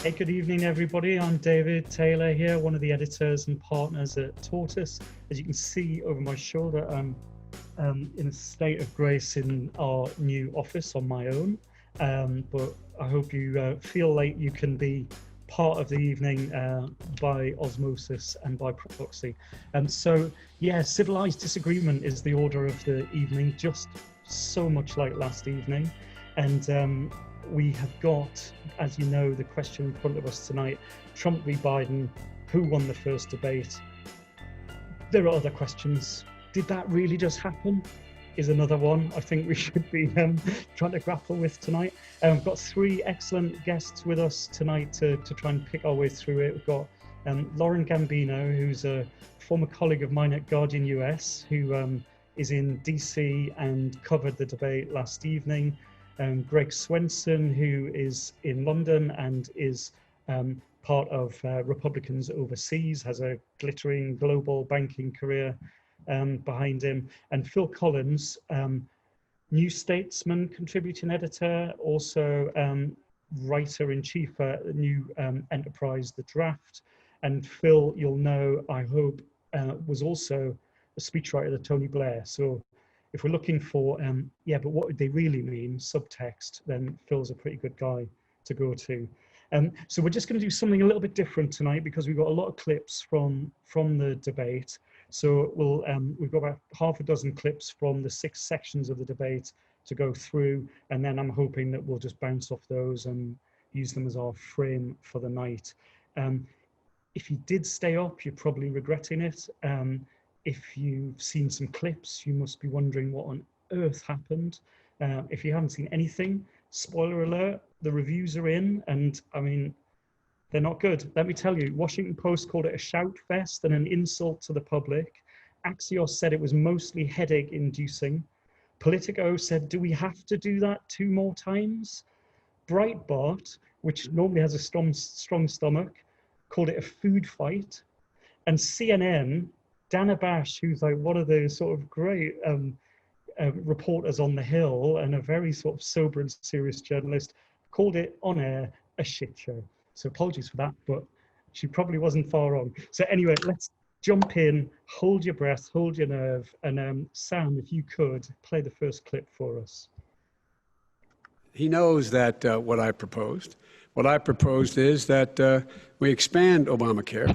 Hey, good evening, everybody. I'm David Taylor here, one of the editors and partners at Tortoise. As you can see over my shoulder, I'm in a state of grace in our new office on my own. But I hope you feel like you can be part of the evening by osmosis and by proxy. So, yeah, civilized disagreement is the order of the evening, just so much like last evening. And we have got, as you know, the question in front of us tonight, Trump v. Biden, who won the first debate? There are other questions. Did that really just happen? Is another one I think we should be trying to grapple with tonight. We've got three excellent guests with us tonight to try and pick our way through it. We've got Lauren Gambino, who's a former colleague of mine at Guardian US, who is in DC and covered the debate last evening. Greg Swenson, who is in London and is part of Republicans overseas, has a glittering global banking career behind him, and Phil Collins, New Statesman contributing editor, also writer-in-chief at New Enterprise, The Draft. And Phil, you'll know, I hope, was also a speechwriter to Tony Blair. So if we're looking for, yeah, but what would they really mean, subtext, then Phil's a pretty good guy to go to. So we're just going to do something a little bit different tonight because we've got a lot of clips from the debate. So we've got about half a dozen clips from the 6 sections of the debate to go through, and then I'm hoping that we'll just bounce off those and use them as our frame for the night. If you did stay up, you're probably regretting it. If you've seen some clips, you must be wondering what on earth happened. If you haven't seen anything, spoiler alert, the reviews are in, and I mean, they're not good. Let me tell you, Washington Post called it a shout fest and an insult to the public. Axios said it was mostly headache inducing. Politico said, do we have to do that 2 more times? Breitbart, which normally has a strong stomach, called it a food fight. And CNN, Dana Bash, who's like one of the sort of great reporters on the Hill and a very sort of sober and serious journalist, called it on air a shit show. So apologies for that, but she probably wasn't far wrong. So anyway, let's jump in, hold your breath, hold your nerve, and Sam, if you could, play the first clip for us. He knows that what I proposed. What I proposed is that we expand Obamacare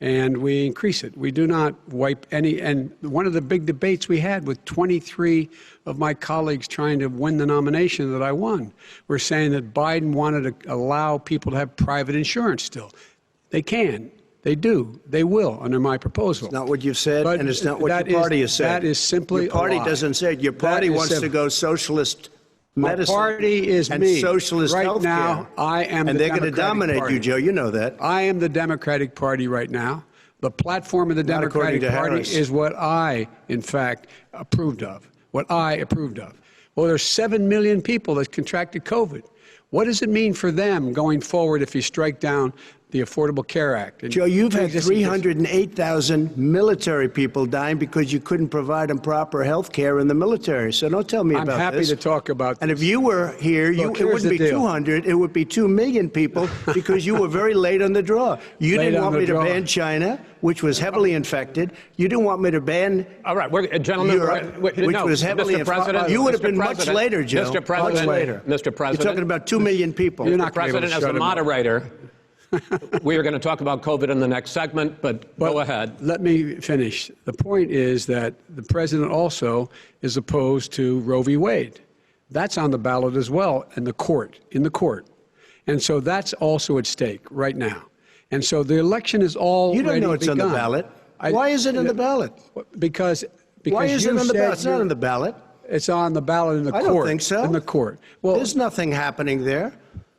and we increase it. We do not wipe any, and one of the big debates we had with 23 of my colleagues trying to win the nomination that I won, were saying that Biden wanted to allow people to have private insurance still. They can. They do. They will under my proposal. It's not what you've said, and it's not what your party has said. That is simply your party a lie. Doesn't say it. Your party wants to go socialist medicine. My party is and me. Socialist right healthcare. now, I am and the they're going to dominate Party. you, Joe. You know that. I am the Democratic Party right now. The platform of the Democratic Party is what I, in fact, approved of. What I approved of. Well, there's 7 million people that contracted COVID. What does it mean for them going forward if you strike down the Affordable Care Act? Joe, you've had 308,000 military people dying because you couldn't provide them proper health care in the military. So don't tell me about this. I'm happy to talk about this. And if you were here, it wouldn't be 200, it would be 2 million people because you were very late on the draw. You didn't want me to ban China, which was heavily infected. You didn't want me to ban all right, gentlemen, Europe, which was heavily infected. You would have been much later, Joe. Mr. President, much later. Mr. President. You're talking about 2 million people. Mr. President, as a moderator, we are going to talk about COVID in the next segment, but go ahead. Let me finish. The point is that the president also is opposed to Roe v. Wade. That's on the ballot as well in the court. And so that's also at stake right now. And so the election is already You don't know it's begun. on the ballot. Why is it on the ballot? Because why is it on the ballot? It's not on the ballot. It's on the ballot in the court. I don't think so. In the court. Well, there's nothing happening there.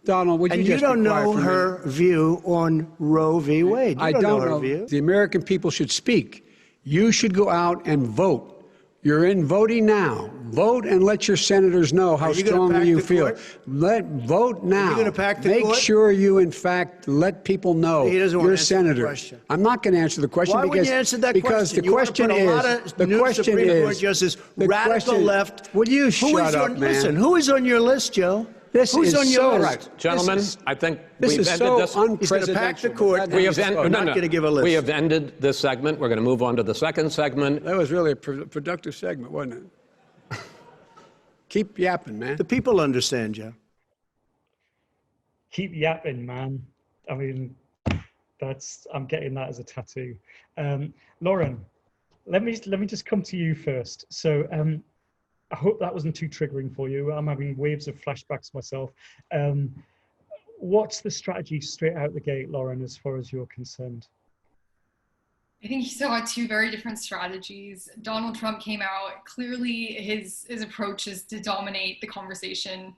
Donald, would you and just you don't be quiet know for a her minute? view on Roe v. Wade. You I don't know. her view. The American people should speak. You should go out and vote. You're in voting now. Vote and let your senators know how strongly you feel. Vote now. Are you going to pack the Make court? sure you, in fact, let people know He doesn't want you're to answer senator. the question. I'm not going to answer the question Why wouldn't you answer that because question? the question you want to put a lot of new Supreme Court justices, radical left. Would you shut up, man? Listen, who is on your list, Joe? This Who's is on so, yours? Right, gentlemen, I think this we've is ended so this. He's going to pack the unprecedented. court. We have, We're not going to give a list. We have ended this segment. We're going to move on to the second segment. That was really a productive segment, wasn't it? Keep yapping, man. The people understand, Joe. Keep yapping, man. I mean, I'm getting that as a tattoo. Lauren, let me just come to you first. So I hope that wasn't too triggering for you. I'm having waves of flashbacks myself. What's the strategy straight out the gate, Lauren, as far as you're concerned? I think he saw two very different strategies. Donald Trump came out, clearly his approach is to dominate the conversation,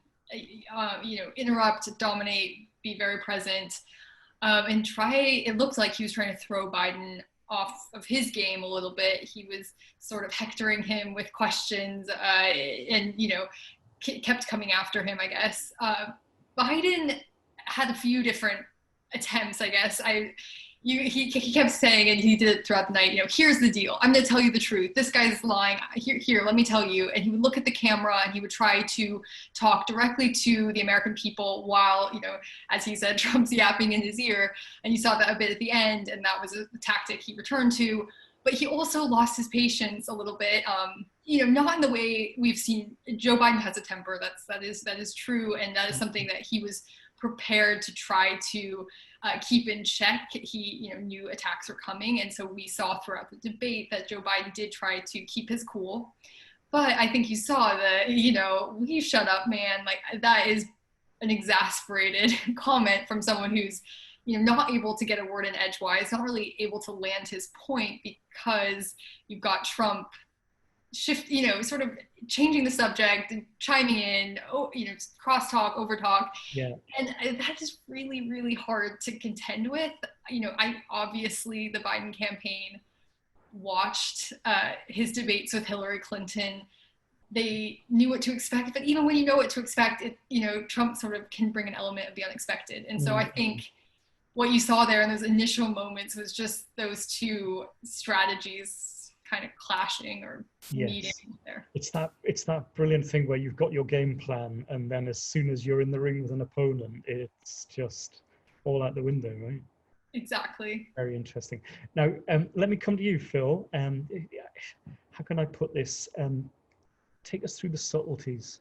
interrupt, dominate, be very present, and it looked like he was trying to throw Biden off of his game a little bit. He was sort of hectoring him with questions and kept coming after him, I guess. Biden had a few different attempts, I guess. He kept saying, and he did it throughout the night, here's the deal. I'm going to tell you the truth. This guy's lying. Here, let me tell you. And he would look at the camera and he would try to talk directly to the American people while, as he said, Trump's yapping in his ear. And you saw that a bit at the end, and that was a tactic he returned to. But he also lost his patience a little bit. Not in the way we've seen. Joe Biden has a temper. That is true, and that is something that he was prepared to try to keep in check. He knew attacks were coming, and so we saw throughout the debate that Joe Biden did try to keep his cool. But I think you saw that, will you shut up, man? Like, that is an exasperated comment from someone who's not able to get a word in edgewise, not really able to land his point because you've got Trump sort of changing the subject and chiming in, crosstalk, overtalk. Yeah. And that is really, really hard to contend with. I obviously, the Biden campaign watched his debates with Hillary Clinton. They knew what to expect, but even when you know what to expect, Trump sort of can bring an element of the unexpected. And so I think what you saw there in those initial moments was just those two strategies kind of clashing or meeting there. It's that brilliant thing where you've got your game plan, and then as soon as you're in the ring with an opponent, it's just all out the window, right? Exactly. Very interesting. Now, let me come to you, Phil. How can I put this? Take us through the subtleties.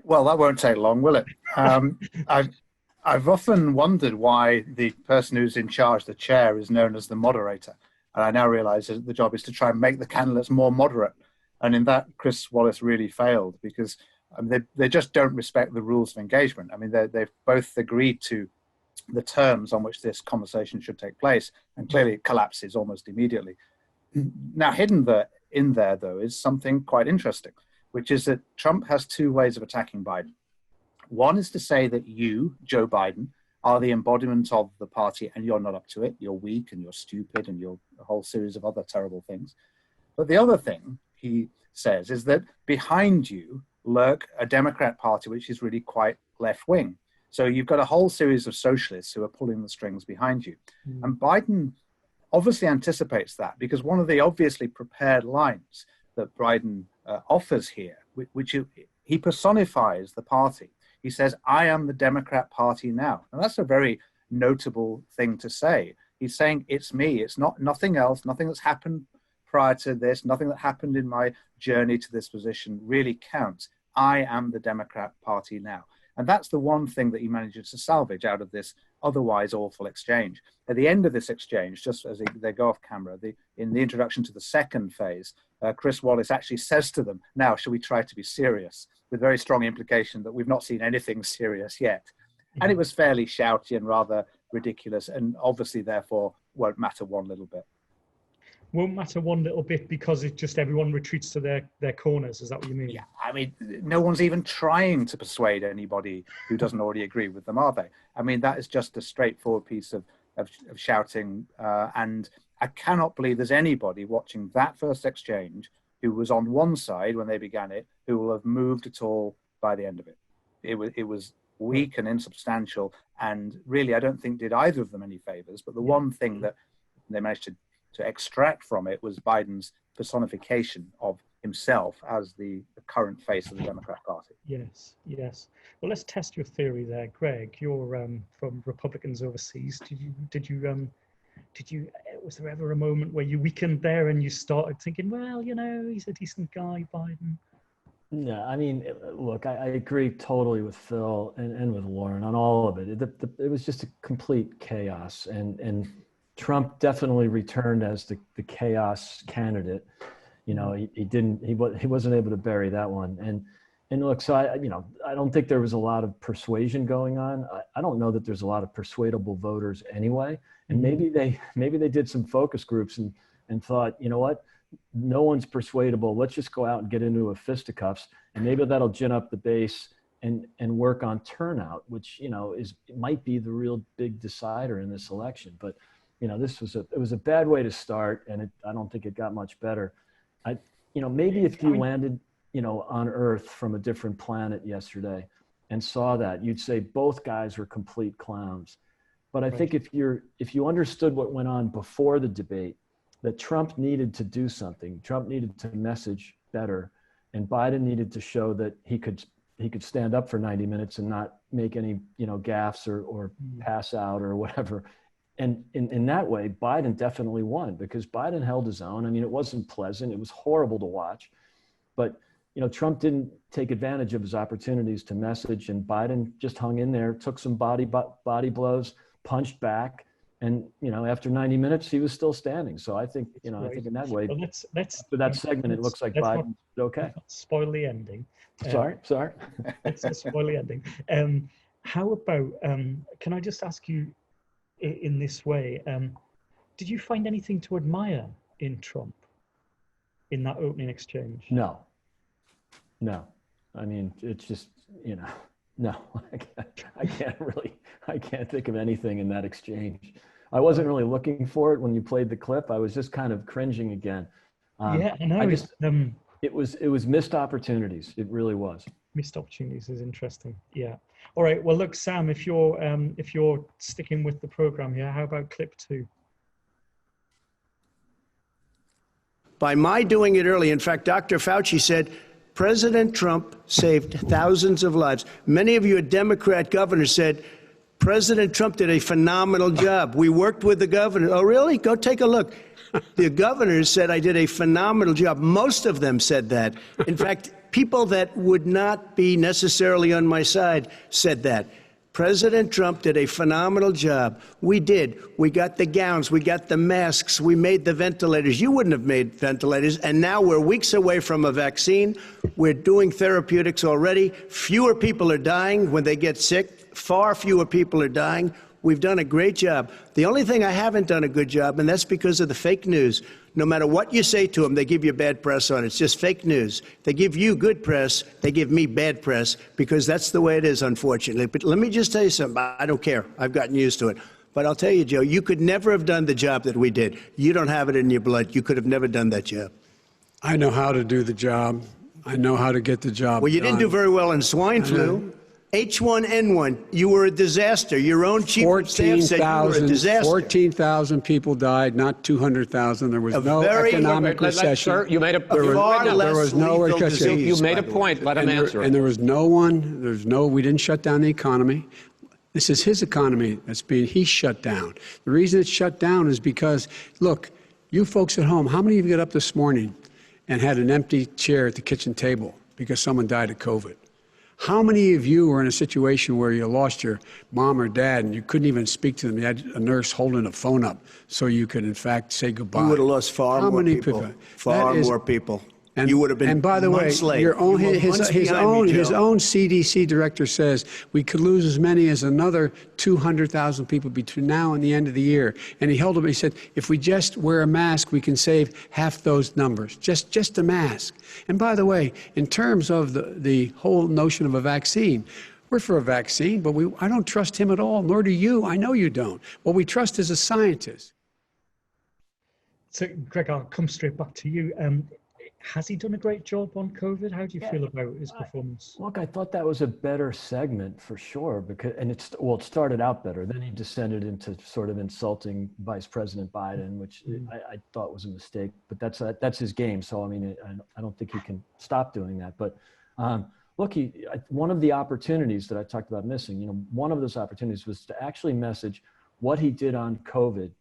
Well, that won't take long, will it? I've often wondered why the person who's in charge, the chair, is known as the moderator. And I now realize that the job is to try and make the candidates more moderate. And in that, Chris Wallace really failed because they just don't respect the rules of engagement. I mean, they've both agreed to the terms on which this conversation should take place, and clearly it collapses almost immediately. Now, hidden in there, though, is something quite interesting, which is that Trump has two ways of attacking Biden. One is to say that you, Joe Biden, are the embodiment of the party and you're not up to it. You're weak and you're stupid and you're a whole series of other terrible things. But the other thing he says is that behind you lurk a Democrat Party which is really quite left-wing. So you've got a whole series of socialists who are pulling the strings behind you. And Biden obviously anticipates that because one of the obviously prepared lines that Biden offers here, which he personifies the party. He says, I am the Democrat Party now. And that's a very notable thing to say. He's saying, it's me. It's nothing else, nothing that's happened prior to this, nothing that happened in my journey to this position really counts. I am the Democrat Party now. And that's the one thing that he manages to salvage out of this otherwise awful exchange. At the end of this exchange, just as they go off camera, in the introduction to the second phase, Chris Wallace actually says to them, now, shall we try to be serious? With very strong implication that we've not seen anything serious yet. And it was fairly shouty and rather ridiculous, and obviously, therefore, won't matter one little bit. Won't matter one little bit because it just everyone retreats to their corners. Is that what you mean? Yeah, I mean, no one's even trying to persuade anybody who doesn't already agree with them, are they? I mean, that is just a straightforward piece of shouting. And I cannot believe there's anybody watching that first exchange who was on one side when they began it, who will have moved at all by the end of it. It was weak and insubstantial, and really, I don't think did either of them any favors. But the one thing that they managed to extract from it was Biden's personification of himself as the current face of the Democrat Party. Yes, yes. Well, let's test your theory there, Greg. You're from Republicans overseas. Was there ever a moment where you weakened there and you started thinking, well, you know, he's a decent guy, Biden? No, I mean, look, I agree totally with Phil and with Lauren on all of it. It was just a complete chaos, and Trump definitely returned as the chaos candidate. You know, he wasn't able to bury that one. And look, so I don't think there was a lot of persuasion going on. I don't know that there's a lot of persuadable voters anyway. And maybe they did some focus groups and thought, you know what, no one's persuadable. Let's just go out and get into a fisticuffs, and maybe that'll gin up the base and work on turnout, which, you know, might be the real big decider in this election. But, you know, it was a bad way to start, and I don't think it got much better. Maybe if you landed, you know, on Earth from a different planet yesterday and saw that, you'd say both guys were complete clowns. But I think if you understood what went on before the debate, that Trump needed to do something, Trump needed to message better, and Biden needed to show that he could stand up for 90 minutes and not make any, you know, gaffes or pass out or whatever. And in that way, Biden definitely won, because Biden held his own. I mean, it wasn't pleasant. It was horrible to watch. But, you know, Trump didn't take advantage of his opportunities to message, and Biden just hung in there, took some body blows, punched back. And, you know, after 90 minutes, he was still standing. So I think, you know, I think in that way, well, after that segment, it looks like Biden did okay. Spoil the ending. Sorry. Let's not spoil the ending. How about, can I just ask you in this way, did you find anything to admire in Trump in that opening exchange? No. I mean, it's just, you know, no, I can't think of anything in that exchange. I wasn't really looking for it when you played the clip. I was just kind of cringing again. Yeah, I know. It was missed opportunities. It really was. Missed opportunities is interesting. Yeah. All right. Well, look, Sam, if you're sticking with the program here, how about clip 2? By my doing it early, in fact, Dr. Fauci said, President Trump saved thousands of lives. Many of your Democrat governors said, President Trump did a phenomenal job. We worked with the governor. Oh, really? Go take a look. The governors said I did a phenomenal job. Most of them said that. In fact, people that would not be necessarily on my side said that. President Trump did a phenomenal job. We did. We got the gowns. We got the masks. We made the ventilators. You wouldn't have made ventilators. And now we're weeks away from a vaccine. We're doing therapeutics already. Fewer people are dying when they get sick. Far fewer people are dying. We've done a great job. The only thing I haven't done a good job, and that's because of the fake news. No matter what you say to them, they give you bad press on it. It's just fake news. They give you good press. They give me bad press, because that's the way it is, unfortunately. But let me just tell you something. I don't care. I've gotten used to it. But I'll tell you, Joe, you could never have done the job that we did. You don't have it in your blood. You could have never done that job. I know how to do the job. I know how to get the job Well, you done. didn't do very well in swine flu. H1N1, you were a disaster. Your own chief of staff said you were a disaster. 14,000 people died, not 200,000. There was no economic recession. Sir, you made a there was no recession. You made a point. Let him answer. And there was we didn't shut down the economy. This is his economy he's shut down. The reason it's shut down is because, look, you folks at home, how many of you got up this morning and had an empty chair at the kitchen table because someone died of COVID? How many of you were in a situation where you lost your mom or dad and you couldn't even speak to them? You had a nurse holding a phone up so you could, in fact, say goodbye. You would have lost far more people. Far more people. You would have been. And by the way, his own CDC director says we could lose as many as another 200,000 people between now and the end of the year. And he said, if we just wear a mask, we can save half those numbers. Just a mask. And by the way, in terms of the whole notion of a vaccine, we're for a vaccine, but I don't trust him at all, nor do you. I know you don't. What we trust is a scientist. So, Greg, I'll come straight back to you. Has he done a great job on COVID? How do you Yeah. feel about his performance? Look, I thought that was a better segment for sure, because, and it started out better. Then he descended into sort of insulting Vice President Biden, which I thought was a mistake. But that's his game. So I mean, I don't think he can stop doing that. But look, one of the opportunities that I talked about missing, one of those opportunities was to actually message what he did on COVID,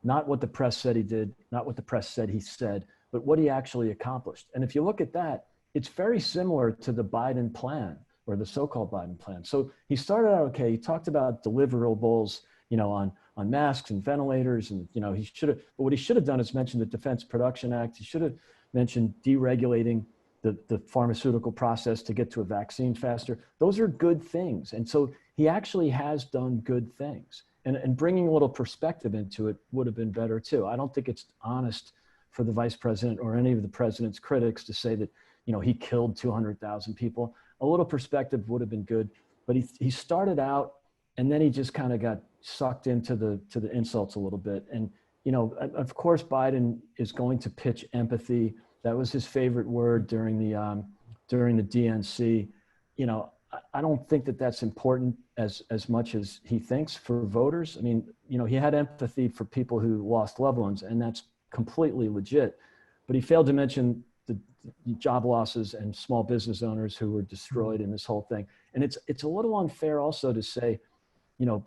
not what the press said he did, not what the press said he said, but what he actually accomplished. And if you look at that, it's very similar to the Biden plan, or the so-called Biden plan. So he started out okay. He talked about deliverables, on masks and ventilators, and but what he should have done is mention the Defense Production Act. He should have mentioned deregulating the pharmaceutical process to get to a vaccine faster. Those are good things. And so he actually has done good things. And bringing a little perspective into it would have been better too. I don't think it's honest for the vice president or any of the president's critics to say that, he killed 200,000 people. A little perspective would have been good, but he started out and then he just kind of got sucked into the insults a little bit. And, of course, Biden is going to pitch empathy. That was his favorite word during the DNC. I don't think that that's important as much as he thinks for voters. I mean, he had empathy for people who lost loved ones, and that's completely legit. But he failed to mention the job losses and small business owners who were destroyed in this whole thing. And it's a little unfair also to say,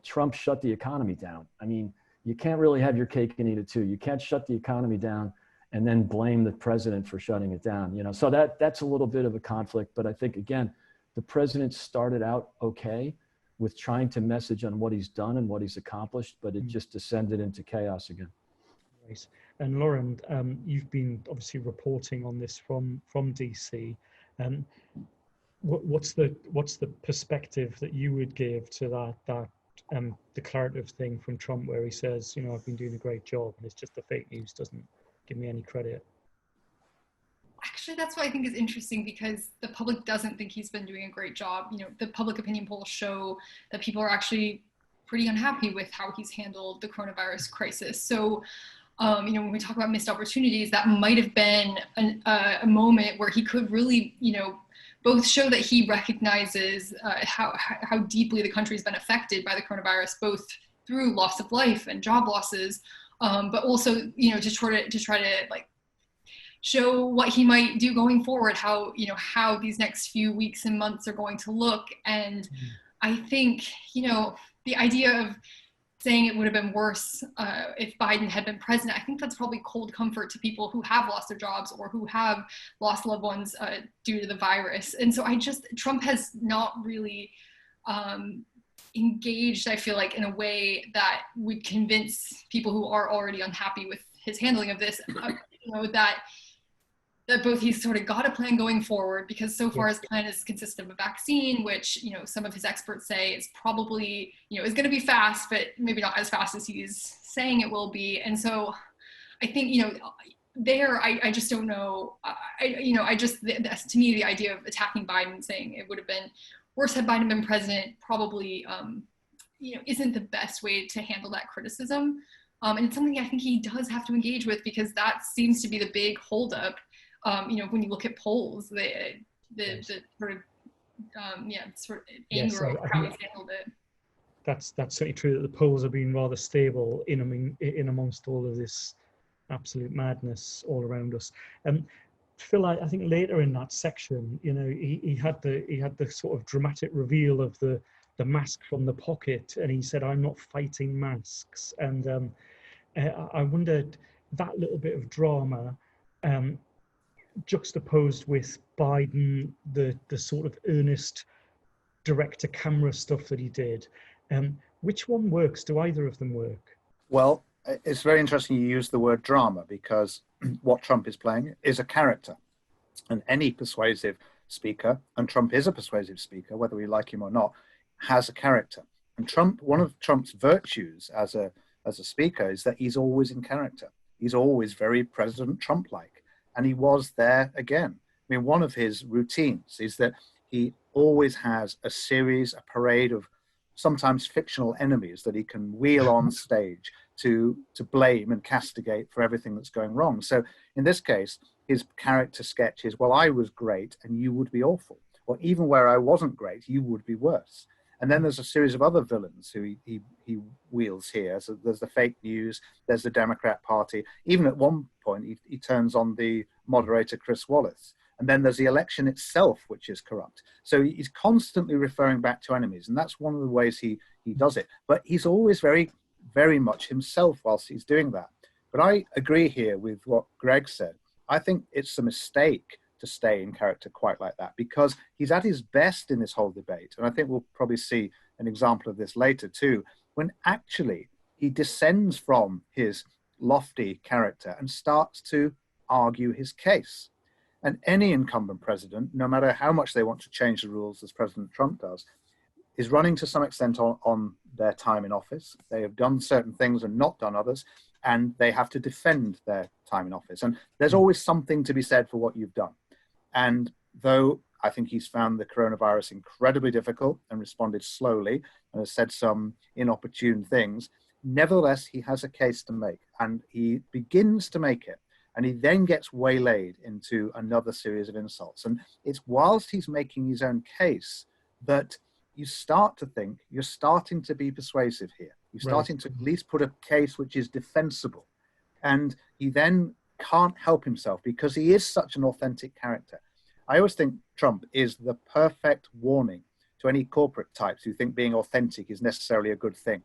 Trump shut the economy down. I mean, you can't really have your cake and eat it too. You can't shut the economy down and then blame the president for shutting it down. So that's a little bit of a conflict. But I think, again, the president started out okay with trying to message on what he's done and what he's accomplished, but it just descended into chaos again. Right. And Lauren, you've been obviously reporting on this from DC. What's the perspective that you would give to that declarative thing from Trump, where he says, I've been doing a great job, and it's just the fake news doesn't give me any credit? Actually, that's what I think is interesting, because the public doesn't think he's been doing a great job. The public opinion polls show that people are actually pretty unhappy with how he's handled the coronavirus crisis. So, when we talk about missed opportunities, that might have been a moment where he could really, both show that he recognizes how deeply the country's been affected by the coronavirus, both through loss of life and job losses, but also, to try to like show what he might do going forward, how these next few weeks and months are going to look. And I think, the idea of saying it would have been worse if Biden had been president, I think that's probably cold comfort to people who have lost their jobs or who have lost loved ones due to the virus. And so Trump has not really engaged, I feel like, in a way that would convince people who are already unhappy with his handling of this, that both he's sort of got a plan going forward, because so far his plan is consistent of a vaccine, which, some of his experts say is probably, is going to be fast, but maybe not as fast as he's saying it will be. And so I think, I just don't know. To me, the idea of attacking Biden, saying it would have been worse had Biden been president, probably, isn't the best way to handle that criticism. And it's something I think he does have to engage with, because that seems to be the big holdup. When you look at polls, the sort of anger over how he's handled it. That's certainly true, that the polls have been rather stable in amongst all of this absolute madness all around us. Phil, I think later in that section, he had the sort of dramatic reveal of the mask from the pocket, and he said, "I'm not fighting masks." And I wondered, that little bit of drama, juxtaposed with Biden, the sort of earnest direct to camera stuff that he did, which one works? Do either of them work? Well, it's very interesting you use the word drama, because what Trump is playing is a character, and any persuasive speaker, and Trump is a persuasive speaker, whether we like him or not, has a character. And one of Trump's virtues as a speaker is that he's always in character. He's always very President Trump-like. And he was there again. I mean, one of his routines is that he always has a parade of sometimes fictional enemies that he can wheel on stage to blame and castigate for everything that's going wrong. So in this case, his character sketch is, well, I was great and you would be awful. Or even where I wasn't great, you would be worse. And then there's a series of other villains who he wields here. So there's the fake news, there's the Democrat Party. Even at one point, he turns on the moderator, Chris Wallace. And then there's the election itself, which is corrupt. So he's constantly referring back to enemies. And that's one of the ways he does it. But he's always very, very much himself whilst he's doing that. But I agree here with what Greg said. I think it's a mistake to stay in character quite like that, because he's at his best in this whole debate. And I think we'll probably see an example of this later too, when actually he descends from his lofty character and starts to argue his case. And any incumbent president, no matter how much they want to change the rules as President Trump does, is running to some extent on their time in office. They have done certain things and not done others, and they have to defend their time in office. And there's always something to be said for what you've done. And though I think he's found the coronavirus incredibly difficult and responded slowly and has said some inopportune things, nevertheless, he has a case to make, and he begins to make it. And he then gets waylaid into another series of insults. And it's whilst he's making his own case that you start to think you're starting to be persuasive here. You're starting to at least put a case which is defensible. And he then can't help himself because he is such an authentic character. I always think Trump is the perfect warning to any corporate types who think being authentic is necessarily a good thing.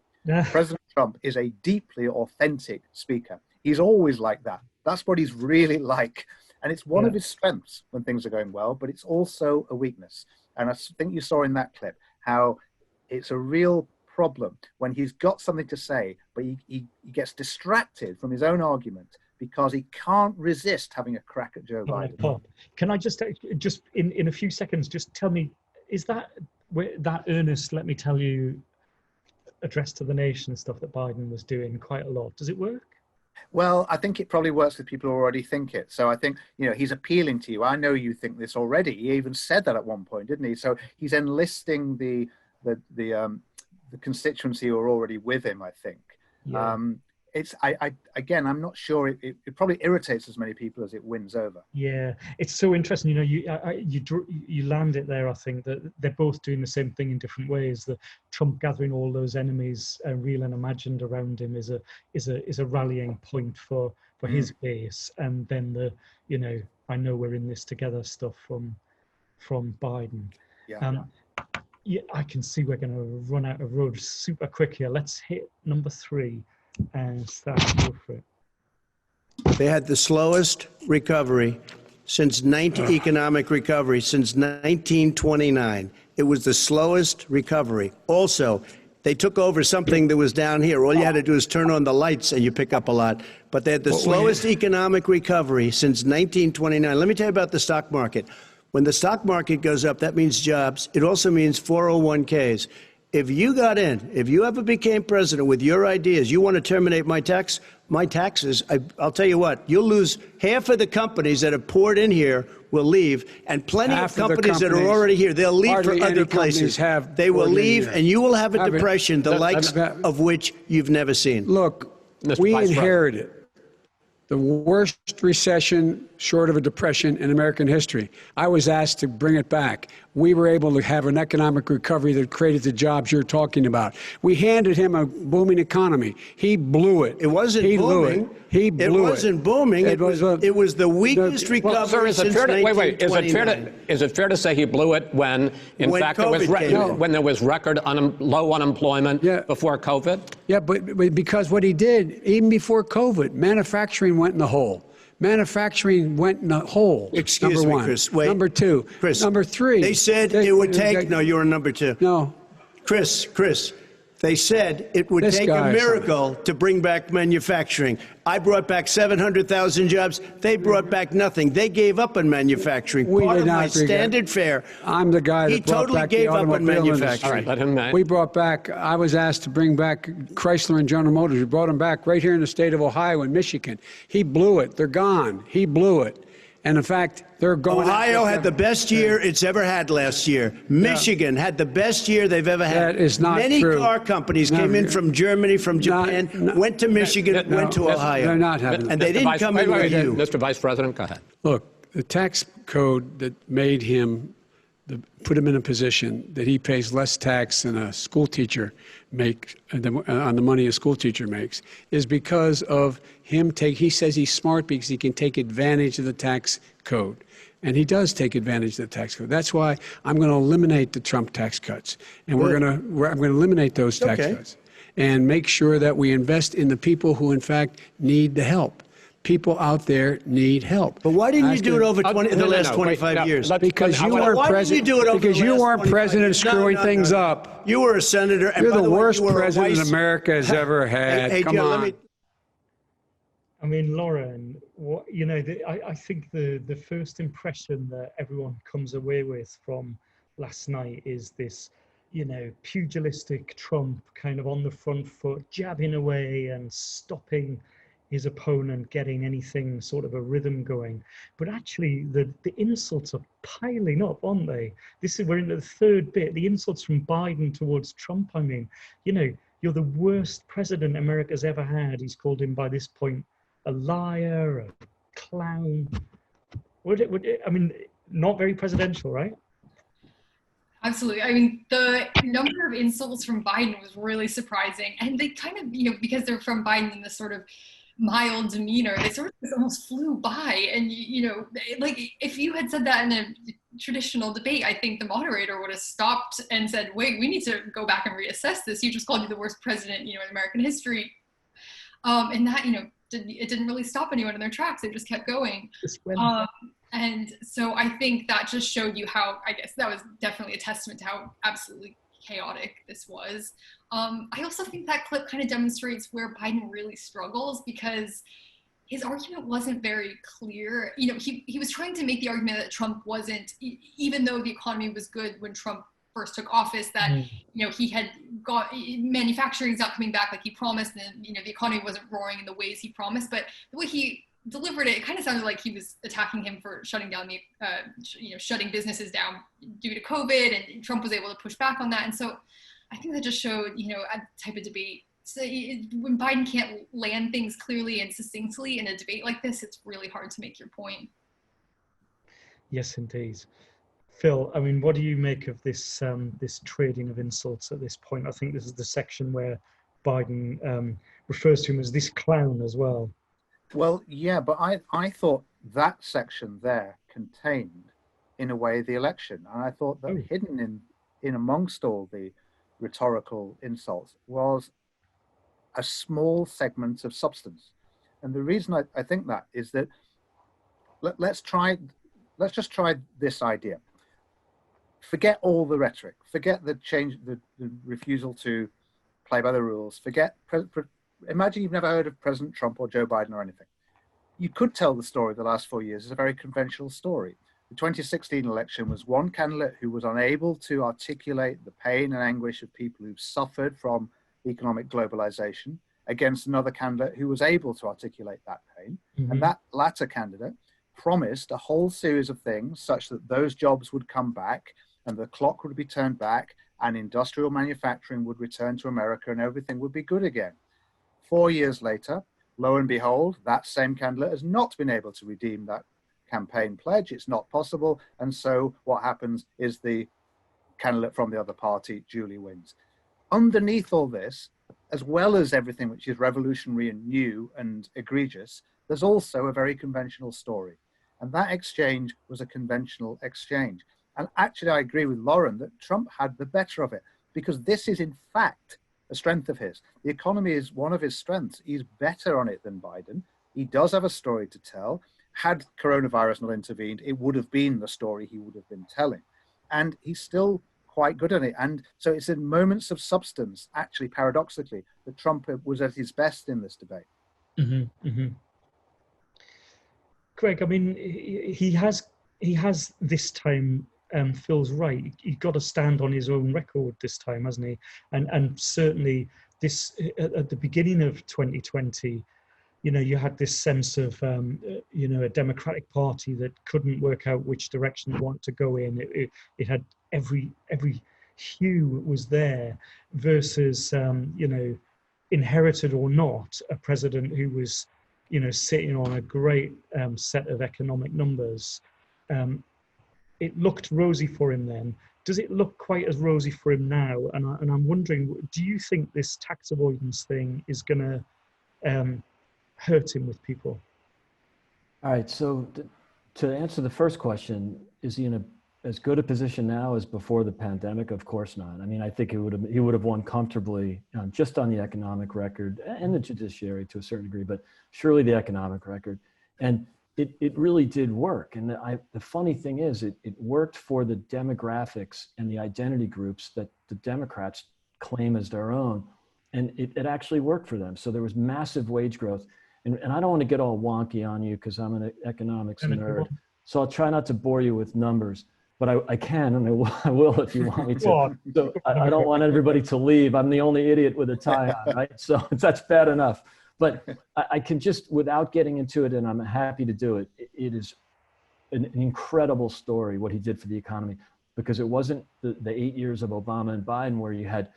President Trump is a deeply authentic speaker. He's always like that. That's what he's really like. And it's one of his strengths when things are going well, but it's also a weakness. And I think you saw in that clip how it's a real problem when he's got something to say, but he gets distracted from his own argument because he can't resist having a crack at Joe Biden. Can I just in a few seconds, just tell me, is that earnest, let me tell you, address to the nation stuff that Biden was doing quite a lot? Does it work? Well, I think it probably works with people who already think it. So I think, he's appealing to you. I know you think this already. He even said that at one point, didn't he? So he's enlisting the constituency who are already with him, I think. Yeah. I'm not sure. It probably irritates as many people as it wins over. Yeah, it's so interesting. You land it there. I think that they're both doing the same thing in different ways. The Trump gathering all those enemies, real and imagined, around him is a rallying point for his base, and then I know we're in this together stuff from Biden. Yeah, I can see we're going to run out of road super quick here. Let's hit number 3. And start to go for it. They had the slowest recovery economic recovery since 1929. It was the slowest recovery. Also, they took over something that was down here. All you had to do is turn on the lights and you pick up a lot. But they had the slowest economic recovery since 1929. Let me tell you about the stock market. When the stock market goes up, that means jobs. It also means 401ks. If you got in, if you ever became president with your ideas, you want to terminate my taxes, I'll tell you what, you'll lose half of the companies that have poured in here will leave, and plenty of companies that are already here, they'll leave for other places. They will leave, and you will have a depression, the likes of which you've never seen. Look, we inherited the worst recession short of a depression in American history. I was asked to bring it back. We were able to have an economic recovery that created the jobs you're talking about. We handed him a booming economy. He blew it. It wasn't booming. He blew it. It wasn't booming. It was the weakest recovery since 1929. Is it fair to say he blew it when fact, when there was record low unemployment before COVID? Yeah, but because what he did, even before COVID, manufacturing went in the hole. Manufacturing went in the hole. Excuse me, Chris. Wait. Number 2. Chris. Number 3. They said it would take. No, you're number 2. No. Chris. They said it would take a miracle to bring back manufacturing. I brought back 700,000 jobs. They brought back nothing. They gave up on manufacturing. Part of my standard fare. I'm the guy that brought back the automobile industry. All right, let him. We brought back, I was asked to bring back Chrysler and General Motors. We brought them back right here in the state of Ohio and Michigan. He blew it. They're gone. He blew it. And in fact, they're going. Ohio had the best year it's ever had last year. Michigan had the best year they've ever had. That is not Many true. car companies came in from Germany, from Japan, went to Michigan, went to Ohio. They're not having And they didn't come in with you. Mr. Vice President, go ahead. Look, the tax code that made him, put him in a position that he pays less tax than a school teacher makes on the money a school teacher makes is because of him he says he's smart because he can take advantage of the tax code. And he does take advantage of the tax code. That's why I'm going to eliminate the Trump tax cuts. And I'm going to eliminate those tax cuts and make sure that we invest in the people who, in fact, need the help. People out there need help. But why didn't you do it over the last 25 years? Because you weren't president. Because you weren't president screwing things up. You were a senator. And You're by the way, worst you were president America has ever had. Hey, Come Joe, on. I mean, Lauren, I think the first impression that everyone comes away with from last night is this, pugilistic Trump kind of on the front foot, jabbing away and stopping his opponent getting anything sort of a rhythm going. But actually, the insults are piling up, aren't they? We're into the third bit. The insults from Biden towards Trump. I mean, you're the worst president America's ever had. He's called him by this point a liar, a clown. I mean, not very presidential, right? Absolutely. I mean, the number of insults from Biden was really surprising. And they kind of, because they're from Biden in this sort of mild demeanor, they sort of just almost flew by. And, like if you had said that in a traditional debate, I think the moderator would have stopped and said, wait, we need to go back and reassess this. You just called you the worst president, in American history. And that, it didn't really stop anyone in their tracks. They just kept going. And so I think that just showed you how, I guess that was definitely a testament to how absolutely chaotic this was. I also think that clip kind of demonstrates where Biden really struggles, because his argument wasn't very clear. He was trying to make the argument that Trump wasn't, even though the economy was good when Trump first took office, that he had got manufacturing's not coming back like he promised, and the economy wasn't roaring in the ways he promised. But the way he delivered it, it kind of sounded like he was attacking him for shutting down shutting businesses down due to COVID, and Trump was able to push back on that. And so I think that just showed, a type of debate. So when Biden can't land things clearly and succinctly in a debate like this, it's really hard to make your point. Yes, indeed. Phil, I mean, what do you make of this this trading of insults at this point? I think this is the section where Biden refers to him as this clown as well. Well, yeah, but I thought that section there contained, in a way, the election. And I thought that hidden in amongst all the rhetorical insults was a small segment of substance. And the reason I think that is that let's just try this idea. Forget all the rhetoric. Forget the refusal to play by the rules. Imagine you've never heard of President Trump or Joe Biden or anything. You could tell the story of the last 4 years as a very conventional story. The 2016 election was one candidate who was unable to articulate the pain and anguish of people who've suffered from economic globalization against another candidate who was able to articulate that pain. Mm-hmm. And that latter candidate promised a whole series of things such that those jobs would come back and the clock would be turned back and industrial manufacturing would return to America and everything would be good again. 4 years later, lo and behold, that same candidate has not been able to redeem that campaign pledge. It's not possible. And so what happens is the candidate from the other party duly wins. Underneath all this, as well as everything which is revolutionary and new and egregious, there's also a very conventional story. And that exchange was a conventional exchange. And actually, I agree with Lauren that Trump had the better of it, because this is in fact a strength of his. The economy is one of his strengths. He's better on it than Biden. He does have a story to tell. Had coronavirus not intervened, it would have been the story he would have been telling. And he's still quite good at it. And so it's in moments of substance, actually, paradoxically, that Trump was at his best in this debate. Mm-hmm, mm-hmm. Greg, I mean, he has this time, Phil's right. He's got to stand on his own record this time, hasn't he? And certainly this at the beginning of 2020, you had this sense of, a Democratic Party that couldn't work out which direction they wanted to go in. It had every hue was there versus, inherited or not, a president who was, sitting on a great set of economic numbers. It looked rosy for him then. Does it look quite as rosy for him now? And I'm wondering, do you think this tax avoidance thing is going to hurt him with people? All right. So to answer the first question, is he in as good a position now as before the pandemic? Of course not. I mean, I think he would have won comfortably just on the economic record and the judiciary to a certain degree, but surely the economic record. And it really did work. And the funny thing is, it worked for the demographics and the identity groups that the Democrats claim as their own. And it actually worked for them. So there was massive wage growth. And I don't want to get all wonky on you because I'm an economics nerd. So I'll try not to bore you with numbers, but I can, and I will if you want me to. So I don't want everybody to leave. I'm the only idiot with a tie on, right? So that's bad enough. But I can just, without getting into it, and I'm happy to do it, it is an incredible story what he did for the economy, because it wasn't the 8 years of Obama and Biden where you had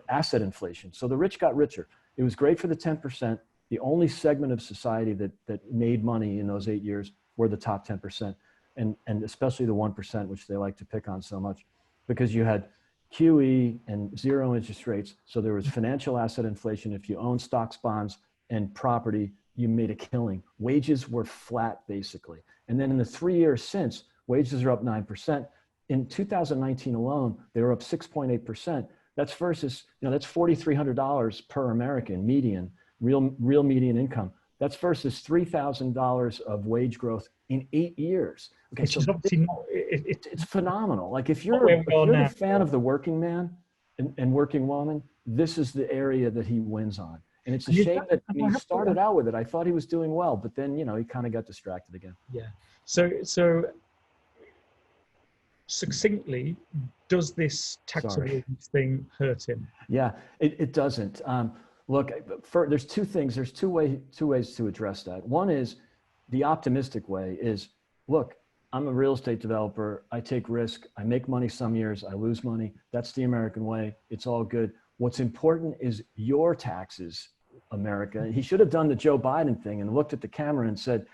asset inflation. So the rich got richer. It was great for the 10%. The only segment of society that made money in those 8 years were the top 10%, and especially the 1%, which they like to pick on so much, because you had QE and zero interest rates. So there was financial asset inflation. If you own stocks, bonds, and property, you made a killing. Wages were flat, basically. And then in the 3 years since, wages are up 9%. In 2019 alone, they were up 6.8%. That's versus, that's $4,300 per American median. Real median income. That's versus $3,000 of wage growth in 8 years. Okay, which so is obviously not. It's phenomenal. Like if you're a fan of the working man and working woman, this is the area that he wins on. And it's a shame that he started out with it. I thought he was doing well, but then he kind of got distracted again. Yeah. So succinctly, does this tax avoidance thing hurt him? Yeah, it doesn't. Look, there's two things. There's two ways to address that. One is the optimistic way is, look, I'm a real estate developer. I take risk. I make money some years. I lose money. That's the American way. It's all good. What's important is your taxes, America. He should have done the Joe Biden thing and looked at the camera and said,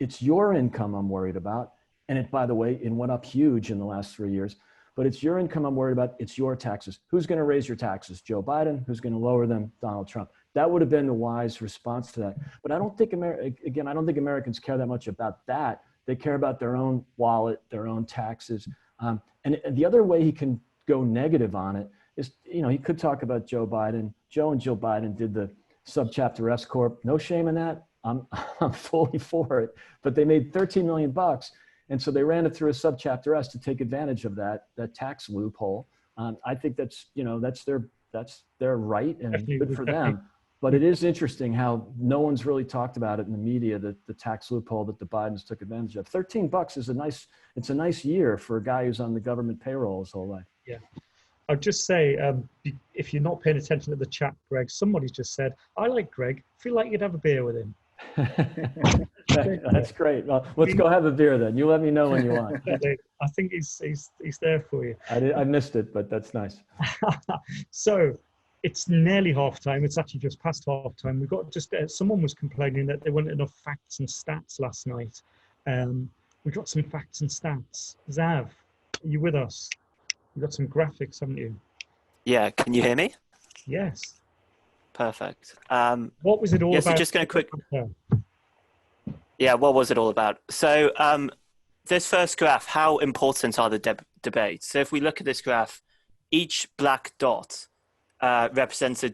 it's your income I'm worried about. And it, by the way, it went up huge in the last 3 years. But it's your income I'm worried about. It's your taxes. Who's going to raise your taxes? Joe Biden. Who's going to lower them? Donald Trump. That would have been the wise response to that. But I don't think I don't think Americans care that much about that. They care about their own wallet, their own taxes. And the other way he can go negative on it is, he could talk about Joe Biden. Joe and Jill Biden did the subchapter S Corp. No shame in that. I'm fully for it. But they made $13 million. And so they ran it through a subchapter S to take advantage of that tax loophole. I think that's their right and good for them. But it is interesting how no one's really talked about it in the media, the tax loophole that the Bidens took advantage of. $13 is a nice year for a guy who's on the government payroll his whole life. Yeah. I'd just say, if you're not paying attention to the chat, Greg, somebody just said, I like Greg. I feel like you'd have a beer with him. That's great. Well, let's go have a beer then. You let me know when you want. I think he's there for you. I missed it, but that's nice. So it's nearly halftime. It's actually just past halftime. We've got someone was complaining that there weren't enough facts and stats last night. We got some facts and stats. Zav, are you with us? You got some graphics, haven't you? Yeah. Can you hear me? Yes. Perfect. What was it all about? So just going to Yeah, what was it all about? So this first graph, how important are the debates? So if we look at this graph, each black dot represents a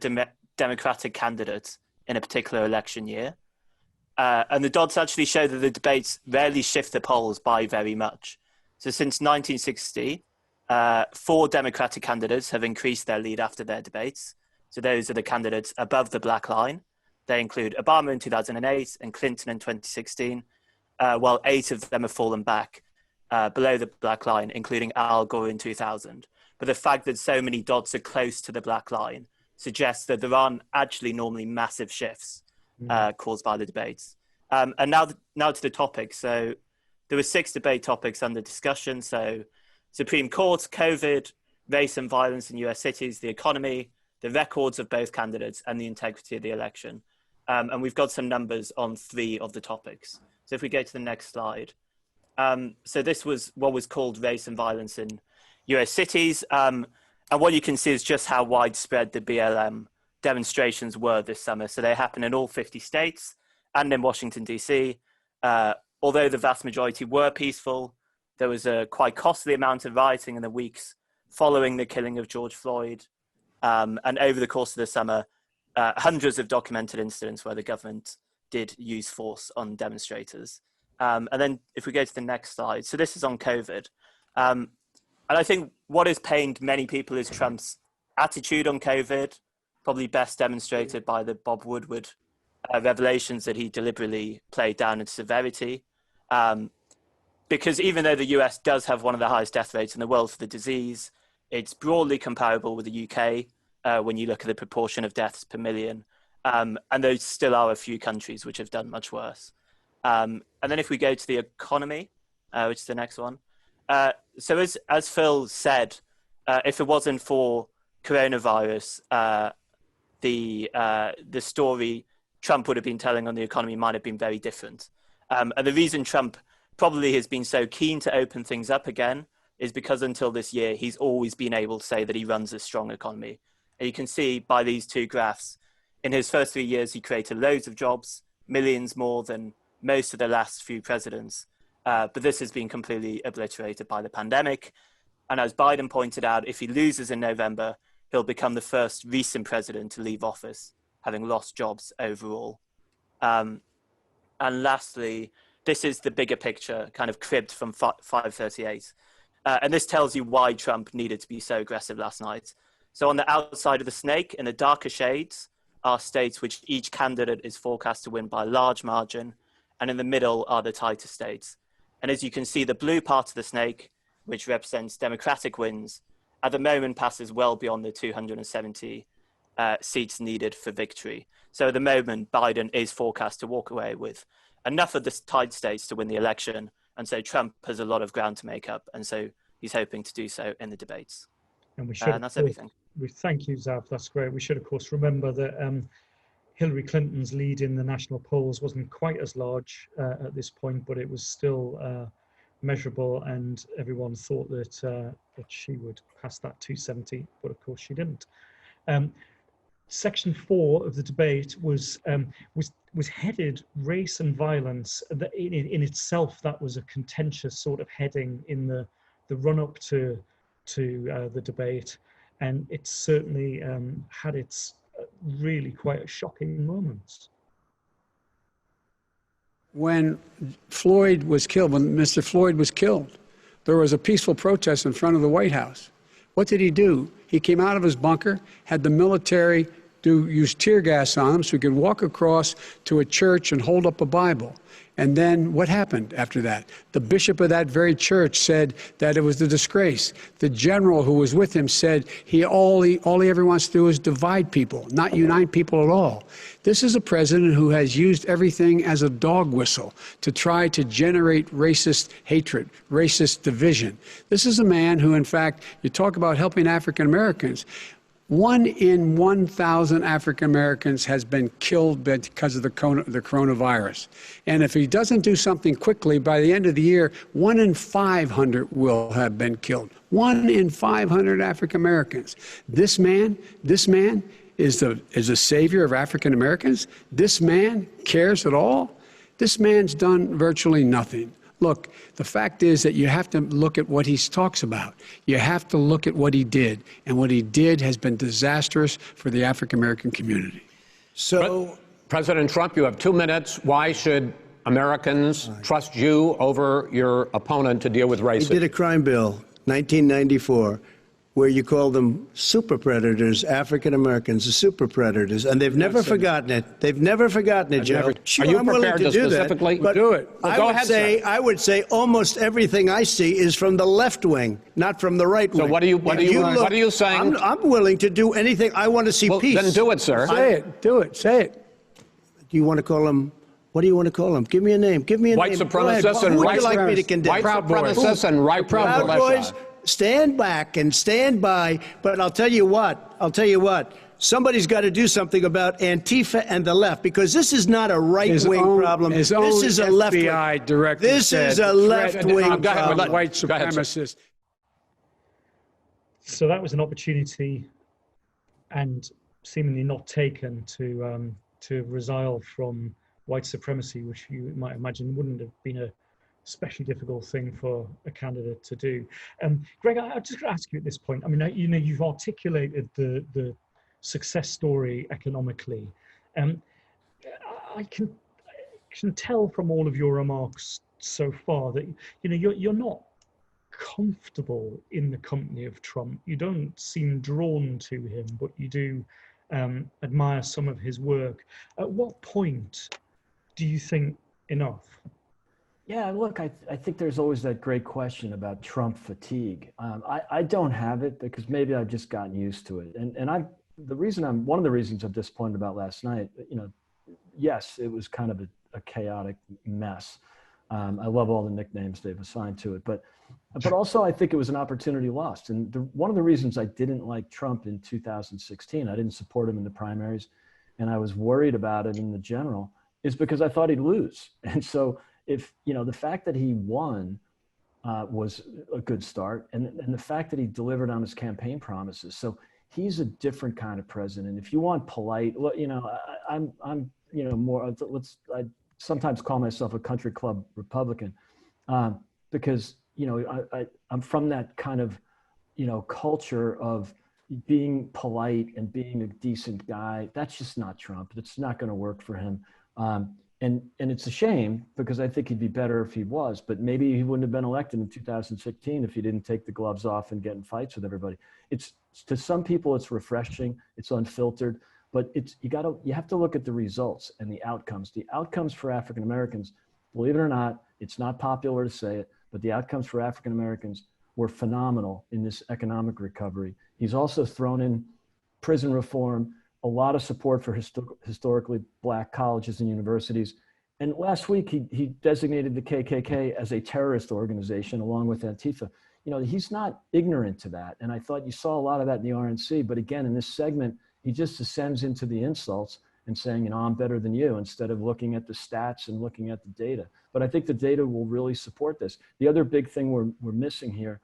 Democratic candidate in a particular election year. And the dots actually show that the debates rarely shift the polls by very much. So since 1960, 4 Democratic candidates have increased their lead after their debates. So those are the candidates above the black line. They include Obama in 2008 and Clinton in 2016, while 8 of them have fallen back below the black line, including Al Gore in 2000. But the fact that so many dots are close to the black line suggests that there aren't actually normally massive shifts caused by the debates. And now to the topics. So there were 6 debate topics under discussion. So Supreme Court, COVID, race and violence in US cities, the economy, the records of both candidates, and the integrity of the election. And we've got some numbers on 3 of the topics. So if we go to the next slide. So this was what was called race and violence in US cities. And what you can see is just how widespread the BLM demonstrations were this summer. So they happened in all 50 states and in Washington, D.C. Although the vast majority were peaceful, there was a quite costly amount of rioting in the weeks following the killing of George Floyd. And over the course of the summer, hundreds of documented incidents where the government did use force on demonstrators. And then if we go to the next slide, so this is on COVID. And I think what has pained many people is Trump's attitude on COVID, probably best demonstrated by the Bob Woodward revelations that he deliberately played down in severity. Because even though the US does have one of the highest death rates in the world for the disease, it's broadly comparable with the UK when you look at the proportion of deaths per million. And there still are a few countries which have done much worse. And then if we go to the economy, which is the next one. So as Phil said, if it wasn't for coronavirus, the story Trump would have been telling on the economy might have been very different. And the reason Trump probably has been so keen to open things up again is because until this year, he's always been able to say that he runs a strong economy. And you can see by these 2 graphs, in his first 3 years, he created loads of jobs, millions more than most of the last few presidents. But this has been completely obliterated by the pandemic. And as Biden pointed out, if he loses in November, he'll become the first recent president to leave office, having lost jobs overall. And lastly, this is the bigger picture, kind of cribbed from 538. And this tells you why Trump needed to be so aggressive last night. So on the outside of the snake, in the darker shades, are states which each candidate is forecast to win by a large margin. And in the middle are the tighter states. And as you can see, the blue part of the snake, which represents Democratic wins, at the moment passes well beyond the 270 seats needed for victory. So at the moment, Biden is forecast to walk away with enough of the tight states to win the election. And so Trump has a lot of ground to make up. And so he's hoping to do so in the debates. And we should, and that's everything. We thank you, Zav. That's great. We should, of course, remember that Hillary Clinton's lead in the national polls wasn't quite as large at this point, but it was still measurable, and everyone thought that that she would pass that 270, but of course she didn't. Section 4 of the debate was headed race and violence. In itself, that was a contentious sort of heading in the run-up to the debate, and it certainly had its really quite shocking moments. When Floyd was killed, when Mr. Floyd was killed, there was a peaceful protest in front of the White House. What did he do? He came out of his bunker, had the military use tear gas on him so he could walk across to a church and hold up a Bible. And then what happened after that? The bishop of that very church said that it was a disgrace. The general who was with him said all he ever wants to do is divide people, not unite people at all. This is a president who has used everything as a dog whistle to try to generate racist hatred, racist division. This is a man who, in fact, you talk about helping African Americans. 1 in 1,000 African Americans has been killed because of the coronavirus. And if he doesn't do something quickly, by the end of the year, 1 in 500 will have been killed. 1 in 500 African Americans. This man is a savior of African Americans. This man cares at all. This man's done virtually nothing. Look, the fact is that you have to look at what he talks about. You have to look at what he did. And what he did has been disastrous for the African-American community. So, President Trump, you have 2 minutes. Why should Americans trust you over your opponent to deal with racism? he did a crime bill, 1994, where you call them super predators, African Americans, the super predators, and they've never forgotten it. They've never forgotten it, Joe. Are you prepared to specifically do it? Go ahead, I would say almost everything I see is from the left wing, not from the right wing. So what are you saying? I'm willing to do anything. I want to see peace. Then do it, sir. Say it. Do it. Say it. Do you want to call them? What do you want to call them? Give me a name. Give me a White name. supremacists and Who would white you like me to condemn? White supremacists and right Proud Boys, stand back and stand by. But I'll tell you what. Somebody's got to do something about Antifa and the left, because this is not a right-wing problem. This is a left-wing. FBI director This is a left-wing problem. White supremacists. So that was an opportunity, and seemingly not taken, to resile from white supremacy, which you might imagine wouldn't have been a especially difficult thing for a candidate to do. Greg, I'm just going to ask you at this point. I mean, you know, you've articulated the success story economically. I can tell from all of your remarks so far that, you know, you're not comfortable in the company of Trump. You don't seem drawn to him, but you do admire some of his work. At what point do you think enough? Yeah, look, I think there's always that great question about Trump fatigue. I don't have it, because maybe I've just gotten used to it. And one of the reasons I'm disappointed about last night, you know, yes, it was kind of a chaotic mess. I love all the nicknames they've assigned to it, but also I think it was an opportunity lost. And one of the reasons I didn't like Trump in 2016, I didn't support him in the primaries, and I was worried about it in the general, is because I thought he'd lose. And so, if, you know, the fact that he won was a good start, and the fact that he delivered on his campaign promises. So he's a different kind of president. If you want polite, you know, I'm you know, more, I sometimes call myself a country club Republican, because, you know, I'm from that kind of, you know, culture of being polite and being a decent guy. That's just not Trump. It's not going to work for him. And it's a shame, because I think he'd be better if he was, but maybe he wouldn't have been elected in 2016 if he didn't take the gloves off and get in fights with everybody. It's, to some people, it's refreshing, it's unfiltered, but you have to look at the results and the outcomes. The outcomes for African Americans, believe it or not, it's not popular to say it, but the outcomes for African Americans were phenomenal in this economic recovery. He's also thrown in prison reform, a lot of support for historically black colleges and universities. And last week, he designated the KKK as a terrorist organization along with Antifa. You know, he's not ignorant to that. And I thought you saw a lot of that in the RNC. But again, in this segment, he just descends into the insults and saying, you know, I'm better than you, instead of looking at the stats and looking at the data. But I think the data will really support this. The other big thing we're missing here,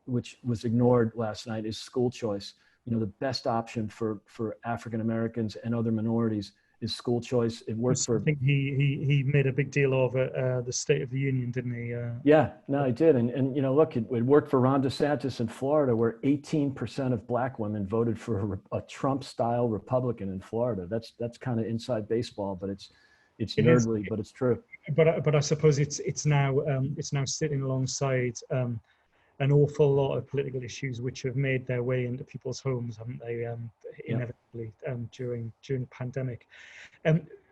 which was ignored last night, is school choice. You know, the best option for African Americans and other minorities is school choice. It worked for. I think he made a big deal of it, the State of the Union, didn't he? Yeah, no, he did. And you know, look, it worked for Ron DeSantis in Florida, where 18% of black women voted for a Trump-style Republican in Florida. That's kind of inside baseball, but it's nerdly, but it's true. But I suppose it's now sitting alongside an awful lot of political issues which have made their way into people's homes, haven't they? Inevitably, during the pandemic.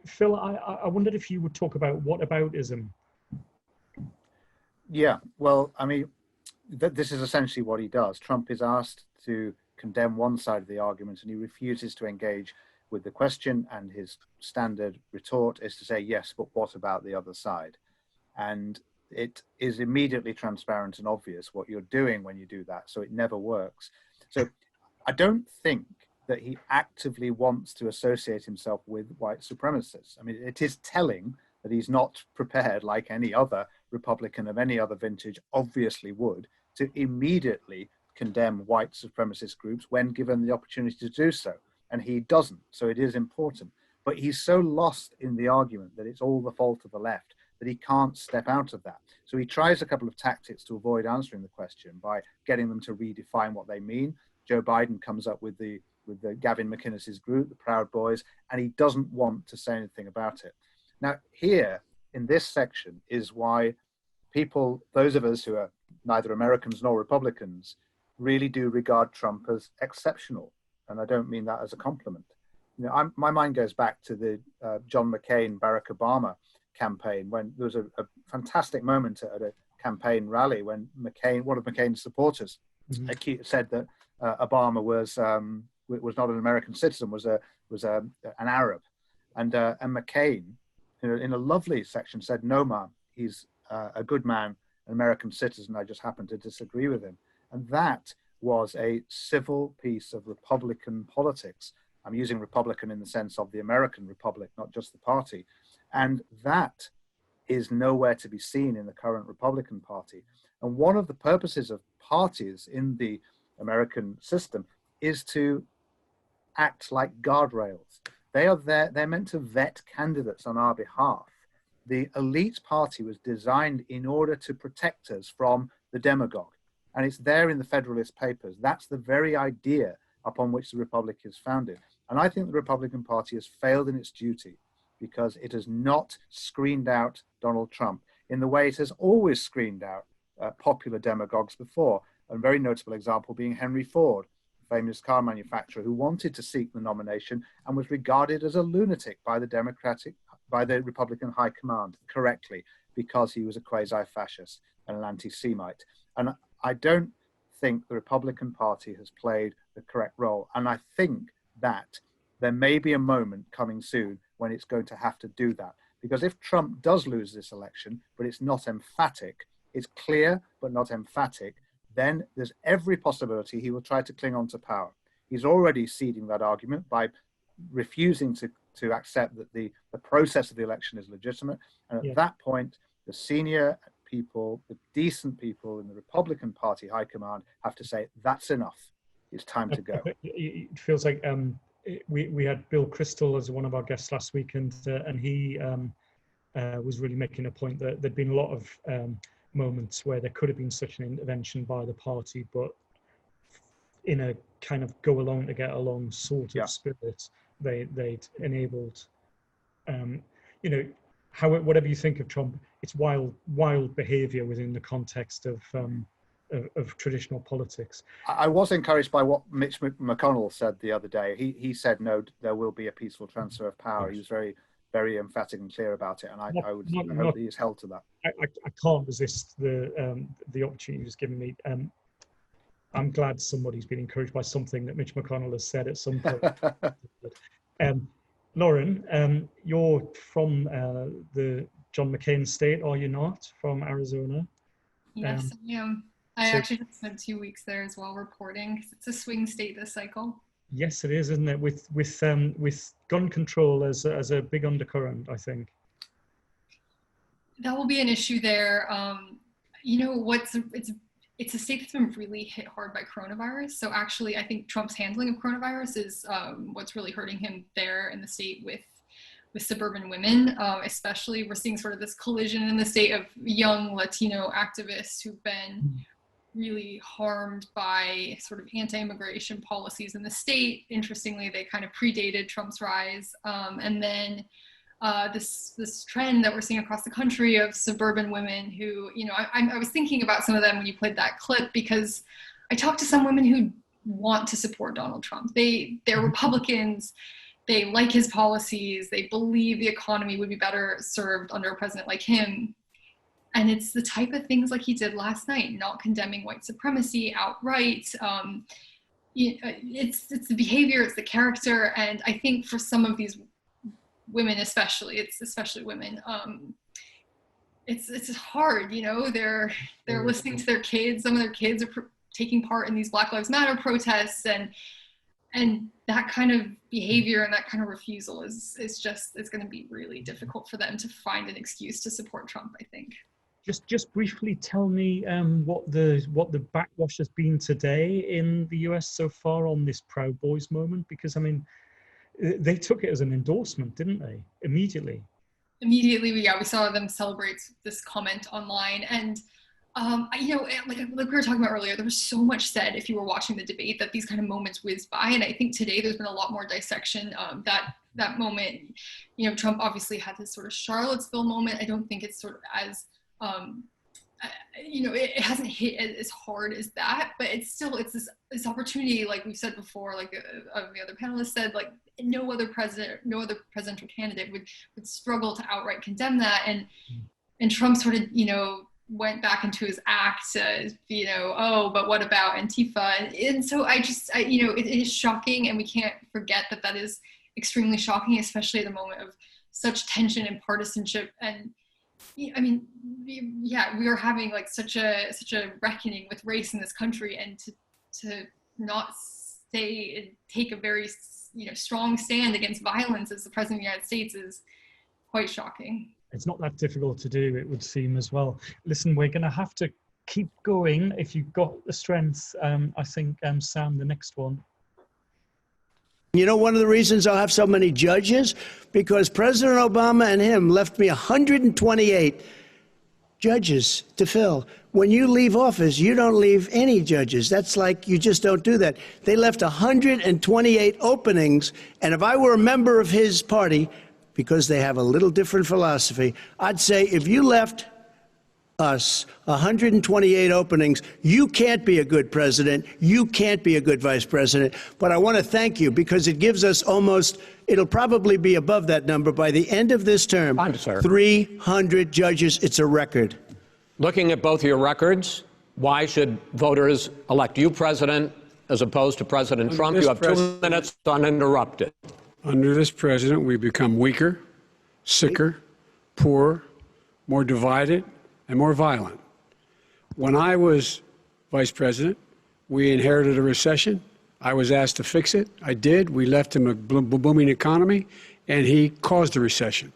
Phil, I wondered if you would talk about whataboutism. Yeah, well, I mean, this is essentially what he does. Trump is asked to condemn one side of the argument, and he refuses to engage with the question, and his standard retort is to say, yes, but what about the other side? And it is immediately transparent and obvious what you're doing when you do that, so it never works. So I don't think that he actively wants to associate himself with white supremacists. I mean, it is telling that he's not prepared, like any other Republican of any other vintage obviously would, to immediately condemn white supremacist groups when given the opportunity to do so. And he doesn't, so it is important. But he's so lost in the argument that it's all the fault of the left that he can't step out of that. So he tries a couple of tactics to avoid answering the question by getting them to redefine what they mean. Joe Biden comes up with the Gavin McInnes's group, the Proud Boys, and he doesn't want to say anything about it. Now, here in this section is why people, those of us who are neither Americans nor Republicans, really do regard Trump as exceptional. And I don't mean that as a compliment. You know, my mind goes back to the John McCain, Barack Obama campaign, when there was a fantastic moment at a campaign rally when one of McCain's supporters, said that Obama was not an American citizen, was an Arab, And McCain, in a lovely section, said, "No, ma'am, he's a good man, an American citizen. I just happen to disagree with him." And that was a civil piece of Republican politics. I'm using Republican in the sense of the American Republic, not just the party. And that is nowhere to be seen in the current Republican Party. And one of the purposes of parties in the American system is to act like guardrails. They are there, they're meant to vet candidates on our behalf. The elite party was designed in order to protect us from the demagogue. And it's there in the Federalist Papers. That's the very idea upon which the Republic is founded. And I think the Republican Party has failed in its duty because it has not screened out Donald Trump in the way it has always screened out popular demagogues before. A very notable example being Henry Ford, the famous car manufacturer who wanted to seek the nomination and was regarded as a lunatic by the Republican high command correctly because he was a quasi-fascist and an anti-Semite. And I don't think the Republican Party has played the correct role. And I think that there may be a moment coming soon when it's going to have to do that. Because if Trump does lose this election, but it's not emphatic, it's clear but not emphatic, then there's every possibility he will try to cling on to power. He's already ceding that argument by refusing to accept that the process of the election is legitimate. And at that point, the senior people, the decent people in the Republican Party high command have to say, that's enough. It's time to go. It feels like we had Bill Kristol as one of our guests last week, and he was really making a point that there'd been a lot of moments where there could have been such an intervention by the party, but in a kind of go along to get along sort of spirit, they'd enabled, whatever you think of Trump, it's wild behavior within the context of traditional politics. I was encouraged by what Mitch McConnell said the other day. He said, no, there will be a peaceful transfer of power. He was very, very emphatic and clear about it. And I hope he is held to that. I can't resist the opportunity he's given me. I'm glad somebody's been encouraged by something that Mitch McConnell has said at some point. Lauren, you're from the John McCain state, are you not? From Arizona? Yes, I am. I actually just spent 2 weeks there as well reporting, because it's a swing state this cycle. Yes, it is, isn't it? With gun control as a big undercurrent, I think. That will be an issue there. It's a state that's been really hit hard by coronavirus. So actually, I think Trump's handling of coronavirus is what's really hurting him there in the state with suburban women, especially. We're seeing sort of this collision in the state of young Latino activists who've been really harmed by sort of anti-immigration policies in the state. Interestingly, they kind of predated Trump's rise. And then this trend that we're seeing across the country of suburban women who, I was thinking about some of them when you played that clip, because I talked to some women who want to support Donald Trump. They're Republicans. They like his policies. They believe the economy would be better served under a president like him. And it's the type of things like he did last night, not condemning white supremacy outright. It's the behavior, it's the character. And I think for some of these women, especially women, it's hard, they're listening to their kids. Some of their kids are taking part in these Black Lives Matter protests, and that kind of behavior and that kind of refusal is going to be really difficult for them to find an excuse to support Trump, I think. Just briefly tell me what the backwash has been today in the US so far on this Proud Boys moment, because I mean, they took it as an endorsement, didn't they? Immediately, we saw them celebrate this comment online, and like we were talking about earlier, there was so much said if you were watching the debate that these kind of moments whizzed by, and I think today there's been a lot more dissection. That moment, Trump obviously had this sort of Charlottesville moment. I don't think it's sort of as it hasn't hit as hard as that, but it's this opportunity, like we've said before, like the other panelists said, like no other presidential candidate would struggle to outright condemn that, and Trump sort of went back into his act, but what about Antifa? And so it is shocking, and we can't forget that is extremely shocking, especially at the moment of such tension and partisanship. And I mean, yeah, we are having like such a reckoning with race in this country, and to not stay and take a very strong stand against violence as the president of the United States is quite shocking. It's not that difficult to do, it would seem, as well. Listen, we're going to have to keep going if you've got the strength. I think, Sam, the next one. You know, one of the reasons I'll have so many judges, because President Obama and him left me 128 judges to fill. When you leave office, you don't leave any judges. That's like, you just don't do that. They left 128 openings, and if I were a member of his party, because they have a little different philosophy, I'd say if you left us 128 openings, you can't be a good president, you can't be a good vice president. But I want to thank you, because it gives us it'll probably be above that number by the end of this term. 300 judges. It's a record. Looking at both of your records, why should voters elect you president as opposed to President Trump? You have 2 minutes uninterrupted. Under this president, we become weaker, sicker, poorer, more divided, and more violent. When I was vice president, we inherited a recession. I was asked to fix it. I did. We left him a booming economy, and he caused a recession.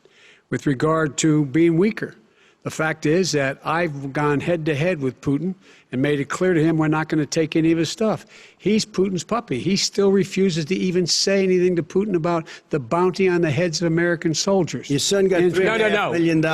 With regard to being weaker, the fact is that I've gone head-to-head with Putin and made it clear to him we're not going to take any of his stuff. He's Putin's puppy. He still refuses to even say anything to Putin about the bounty on the heads of American soldiers. Your son got $3.5 million.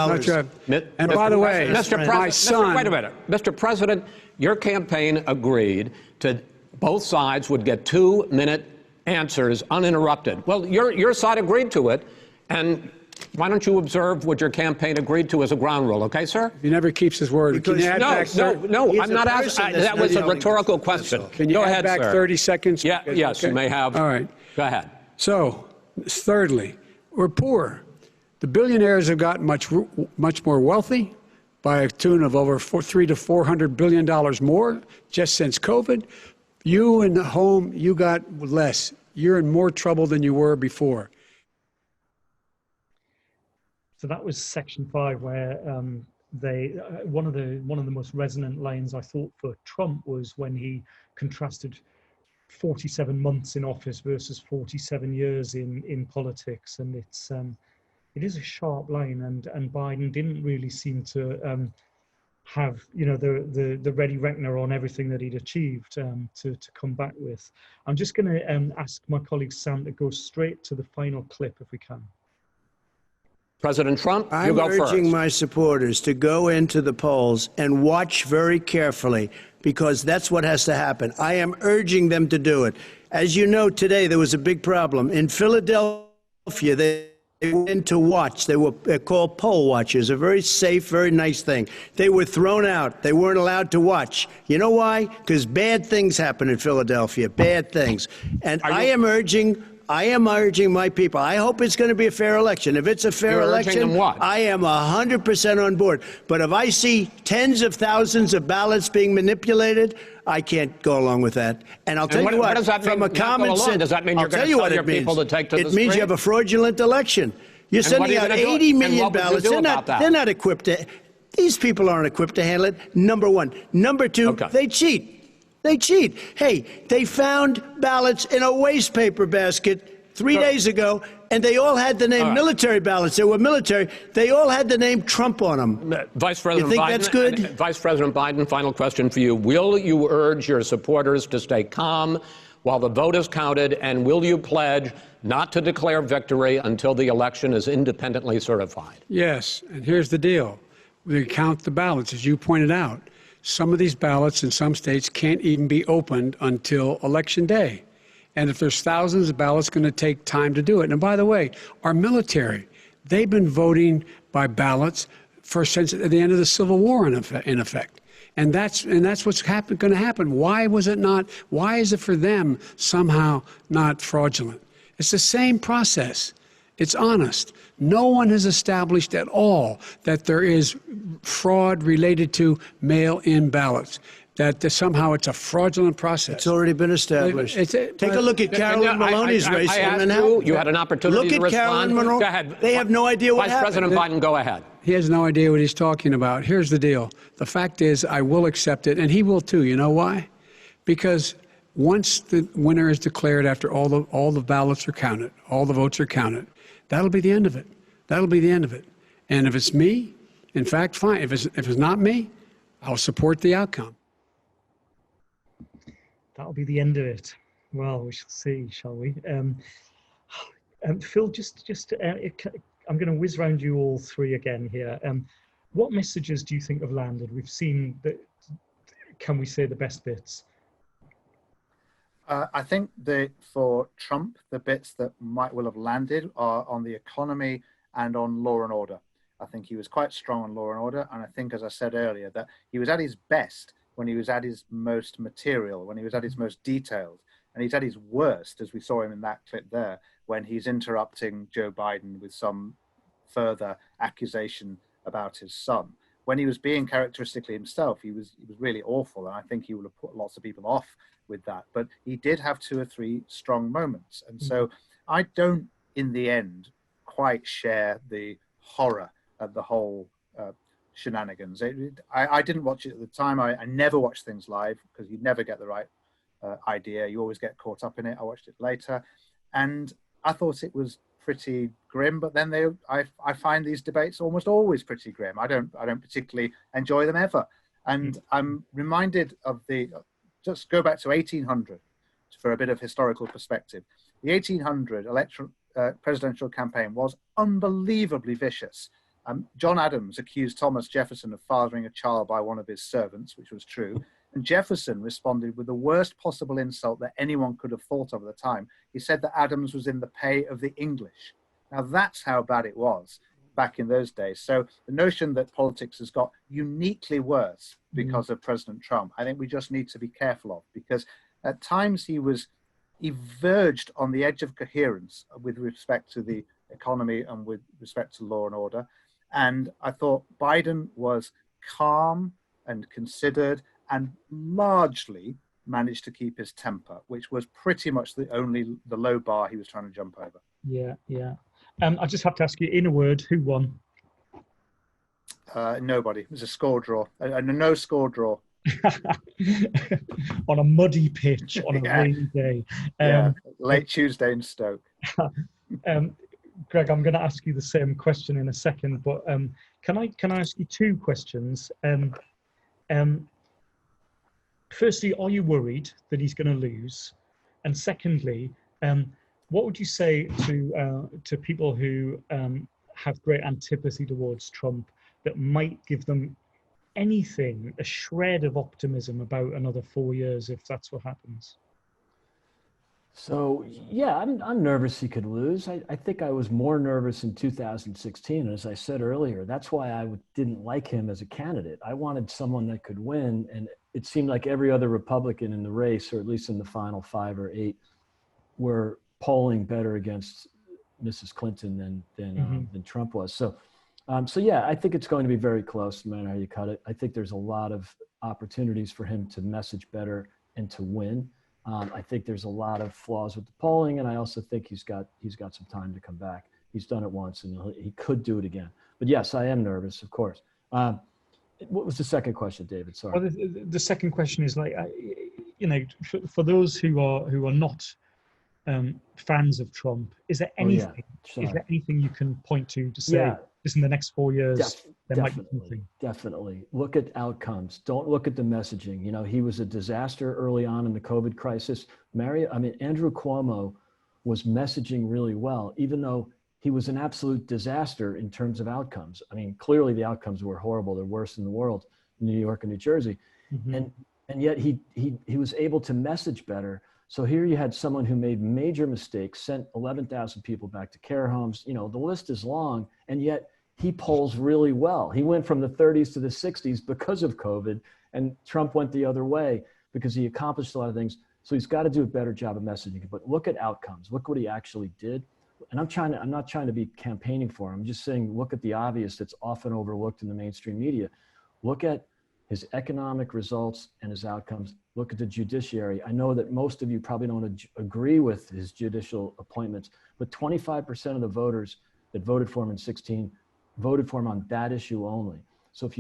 And by the way, my son... Wait a minute. Mr. President, your campaign agreed to both sides would get 2-minute answers uninterrupted. Well, your side agreed to it, and why don't you observe what your campaign agreed to as a ground rule, okay, sir? He never keeps his word. Can you add back no, I'm not asking. That was a rhetorical question. Can you add back 30 seconds? Yeah, yes, okay. You may have. All right. Go ahead. So, thirdly, we're poor. The billionaires have gotten much more wealthy by a tune of over $300 to $400 billion more just since COVID. You in the home, you got less. You're in more trouble than you were before. So that was section 5, where one of the most resonant lines I thought for Trump was when he contrasted 47 months in office versus 47 years in politics, and it is a sharp line, and Biden didn't really seem to have the ready reckoner on everything that he'd achieved to come back with. I'm just going to ask my colleague Sam to go straight to the final clip if we can. President Trump, you go first. I'm urging my supporters to go into the polls and watch very carefully, because that's what has to happen. I am urging them to do it. As you know, today there was a big problem. In Philadelphia, they went to watch. They were called poll watchers, a very safe, very nice thing. They were thrown out. They weren't allowed to watch. You know why? Because bad things happen in Philadelphia, bad things. And I am urging my people. I hope it's going to be a fair election. If it's a fair election, I am 100% on board. But if I see tens of thousands of ballots being manipulated, I can't go along with that. And I'll tell you what, from a common sense, does that mean you're going to tell your people to take to the street? It means you have a fraudulent election. You're sending out 80 million ballots. They're not equipped to. These people aren't equipped to handle it. Number one. Number two, they cheat. They cheat. Hey, they found ballots in a waste paper basket 3 days ago, and they all had the name military ballots. They were military. They all had the name Trump on them. Vice President you think Biden, that's good? Vice President Biden, final question for you. Will you urge your supporters to stay calm while the vote is counted, and will you pledge not to declare victory until the election is independently certified? Yes, and here's the deal. We count the ballots, as you pointed out. Some of these ballots in some states can't even be opened until Election Day. And if there's thousands of ballots, it's going to take time to do it. And by the way, our military, they've been voting by ballots since the end of the Civil War, in effect. And that's what's going to happen. Why is it for them somehow not fraudulent? It's the same process. It's honest. No one has established at all that there is fraud related to mail-in ballots. that somehow it's a fraudulent process. It's already been established. Take a look at Carolyn Maloney's race. I asked you had an opportunity to respond. Look at Carolyn Maloney. Go ahead. They have no idea what Vice President Biden, go ahead. He has no idea what he's talking about. Here's the deal. The fact is, I will accept it, and he will too. You know why? Because once the winner is declared, after all the ballots are counted, all the votes are counted, that'll be the end of it. That'll be the end of it. And if it's me, in fact, fine. If it's not me, I'll support the outcome. That'll be the end of it. Well, we shall see, shall we? Phil, I'm going to whiz round you all three again here. What messages do you think have landed? We've seen that. Can we say the best bits? I think for Trump, the bits that might well have landed are on the economy and on law and order. I think he was quite strong on law and order, and I think, as I said earlier, that he was at his best when he was at his most material, when he was at his most detailed, and he's at his worst, as we saw him in that clip there, when he's interrupting Joe Biden with some further accusation about his son. When he was being characteristically himself, he was really awful, and I think he would have put lots of people off with that. But he did have 2 or 3 strong moments, and so I don't, in the end, quite share the horror of the whole shenanigans. I didn't watch it at the time. I never watch things live because you never get the right idea. You always get caught up in it. I watched it later, and I thought it was pretty grim. But then I find these debates almost always pretty grim. I don't particularly enjoy them ever. And I'm reminded of just go back to 1800 for a bit of historical perspective. The 1800 presidential campaign was unbelievably vicious. John Adams accused Thomas Jefferson of fathering a child by one of his servants, which was true. And Jefferson responded with the worst possible insult that anyone could have thought of at the time. He said that Adams was in the pay of the English. Now that's how bad it was back in those days. So the notion that politics has got uniquely worse because of President Trump, I think we just need to be careful of, because at times he verged on the edge of coherence with respect to the economy and with respect to law and order. And I thought Biden was calm and considered and largely managed to keep his temper, which was pretty much the low bar he was trying to jump over. Yeah. I just have to ask you, in a word, who won? Nobody. It was a score draw, a no score draw. On a muddy pitch on a rainy day. Late Tuesday in Stoke. Greg, I'm going to ask you the same question in a second, but can I ask you 2 questions? Firstly, are you worried that he's going to lose? And secondly, what would you say to people who have great antipathy towards Trump that might give them anything, a shred of optimism about another 4 years if that's what happens? So, yeah, I'm nervous he could lose. I think I was more nervous in 2016. As I said earlier, that's why I didn't like him as a candidate. I wanted someone that could win. And it seemed like every other Republican in the race, or at least in the final 5 or 8, were polling better against Mrs. Clinton than Trump was. So yeah, I think it's going to be very close no matter how you cut it. I think there's a lot of opportunities for him to message better and to win. I think there's a lot of flaws with the polling, and I also think he's got some time to come back. He's done it once, and he could do it again. But yes, I am nervous, of course. What was the second question, David? Sorry. Well, the second question is for those who are not fans of Trump, is there anything? Is there anything you can point to say? Just in the next 4 years, there might be something. Definitely. Look at outcomes. Don't look at the messaging. He was a disaster early on in the COVID crisis. Andrew Cuomo was messaging really well, even though he was an absolute disaster in terms of outcomes. Clearly the outcomes were horrible. They're worse in the world, in New York and New Jersey. And yet he was able to message better. So here you had someone who made major mistakes, sent 11,000 people back to care homes. The list is long, and yet he polls really well. He went from the 30s to the 60s because of COVID, and Trump went the other way because he accomplished a lot of things. So he's got to do a better job of messaging. But look at outcomes. Look what he actually did. And I'm not trying to be campaigning for him. I'm just saying, look at the obvious that's often overlooked in the mainstream media. Look at his economic results and his outcomes. Look at the judiciary. I know that most of you probably don't agree with his judicial appointments, but 25% of the voters that voted for him in 16 voted for him on that issue only. So if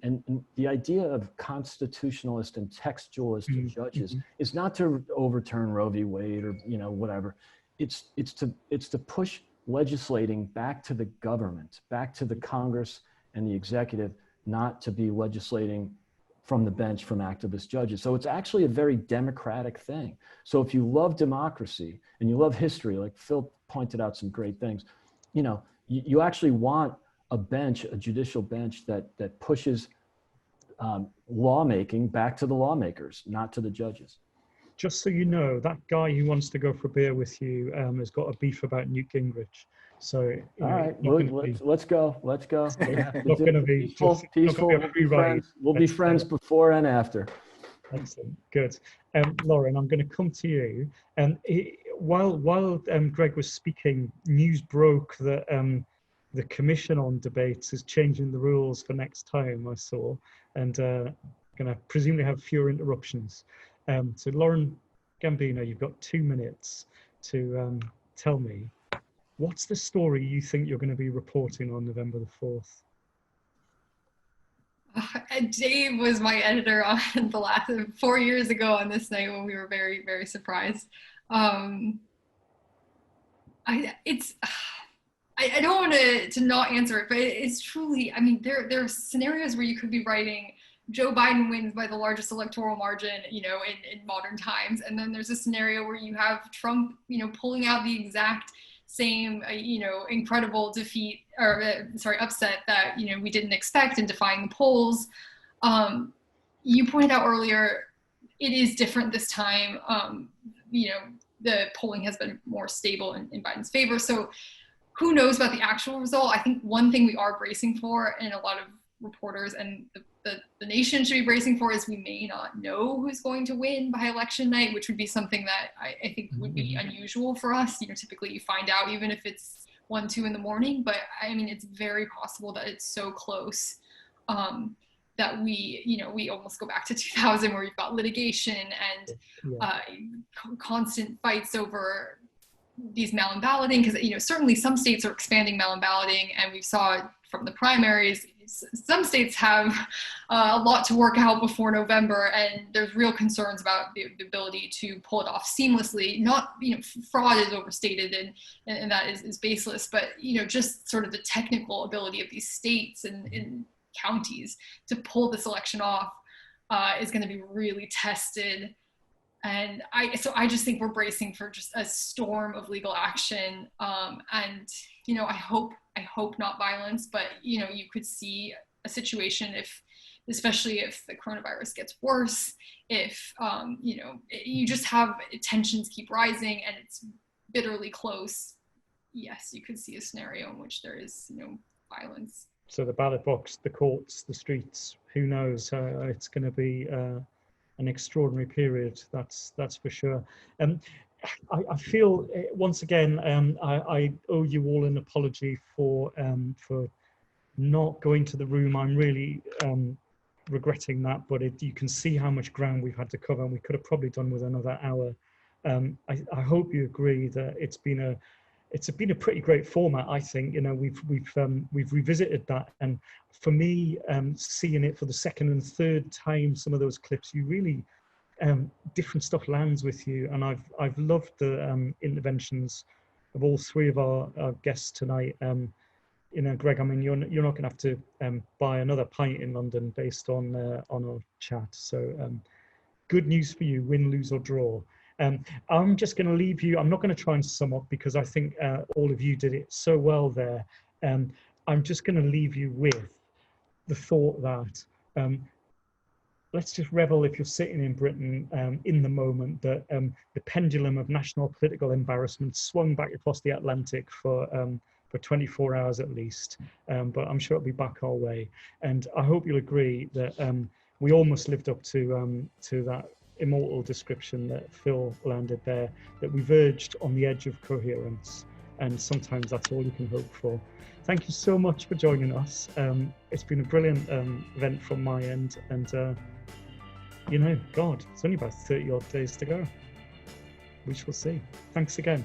and the idea of constitutionalist and textualist judges is not to overturn Roe v. Wade or, whatever. It's to push legislating back to the government, back to the Congress and the executive, not to be legislating from the bench from activist judges. So it's actually a very democratic thing. So if you love democracy and you love history, like Phil pointed out some great things, you actually want a bench, a judicial bench that pushes lawmaking back to the lawmakers, not to the judges. Just so you know, that guy who wants to go for a beer with you has got a beef about Newt Gingrich. So all right, let's go. Not going to be peaceful. We'll be friends before and after. Excellent, good. Lauren, I'm going to come to you. While Greg was speaking, news broke that the Commission on Debates is changing the rules for next time, I saw, and going to presumably have fewer interruptions. So Lauren Gambino, you've got 2 minutes to tell me, what's the story you think you're going to be reporting on November the 4th? Dave was my editor on the last 4 years ago on this night when we were very, very surprised. I don't want to not answer it, but it's truly, I mean, there are scenarios where you could be writing Joe Biden wins by the largest electoral margin, in modern times. And then there's a scenario where you have Trump, pulling out the exact same, incredible defeat upset that, we didn't expect and defying the polls. You pointed out earlier, it is different this time. The polling has been more stable in Biden's favor. So who knows about the actual result? I think one thing we are bracing for, and a lot of reporters and the nation should be bracing for, is we may not know who's going to win by election night, which would be something that I think would be unusual for us. Typically you find out even if it's 1, 2 in the morning, but I mean, it's very possible that it's so close that we almost go back to 2000 where you've got litigation and constant fights over these mail-in balloting, because certainly some states are expanding mail-in balloting, and we saw from the primaries some states have a lot to work out before November, and there's real concerns about the ability to pull it off seamlessly. Not, fraud is overstated and that is baseless, but just sort of the technical ability of these states and counties to pull this election off is going to be really tested. And I just think we're bracing for just a storm of legal action. And, I hope not violence, but, you could see a situation especially if the coronavirus gets worse, if, you just have tensions keep rising and it's bitterly close. Yes, you could see a scenario in which there is, violence. So the ballot box, the courts, the streets, who knows? It's going to be an extraordinary period, that's for sure. I feel once again I owe you all an apology for not going to the room. I'm really regretting that, but you can see how much ground we've had to cover, and we could have probably done with another hour. I hope you agree that it's been a pretty great format. I think we've revisited that, and for me, seeing it for the second and third time, some of those clips, you really different stuff lands with you, and I've loved the interventions of all three of our guests tonight. Greg, I mean, you're not going to have to buy another pint in London based on our chat. So good news for you, win, lose or draw. I'm just going to leave you. I'm not going to try and sum up because I think all of you did it so well there. I'm just going to leave you with the thought that let's just revel, if you're sitting in Britain, in the moment that the pendulum of national political embarrassment swung back across the Atlantic for 24 hours at least, but I'm sure it'll be back our way. And I hope you'll agree that we almost lived up to that immortal description that Phil landed there, that we verged on the edge of coherence. and sometimes that's all you can hope for. Thank you so much for joining us. It's been a brilliant event from my end, and you know, God, it's only about 30 odd days to go. We shall see. Thanks again.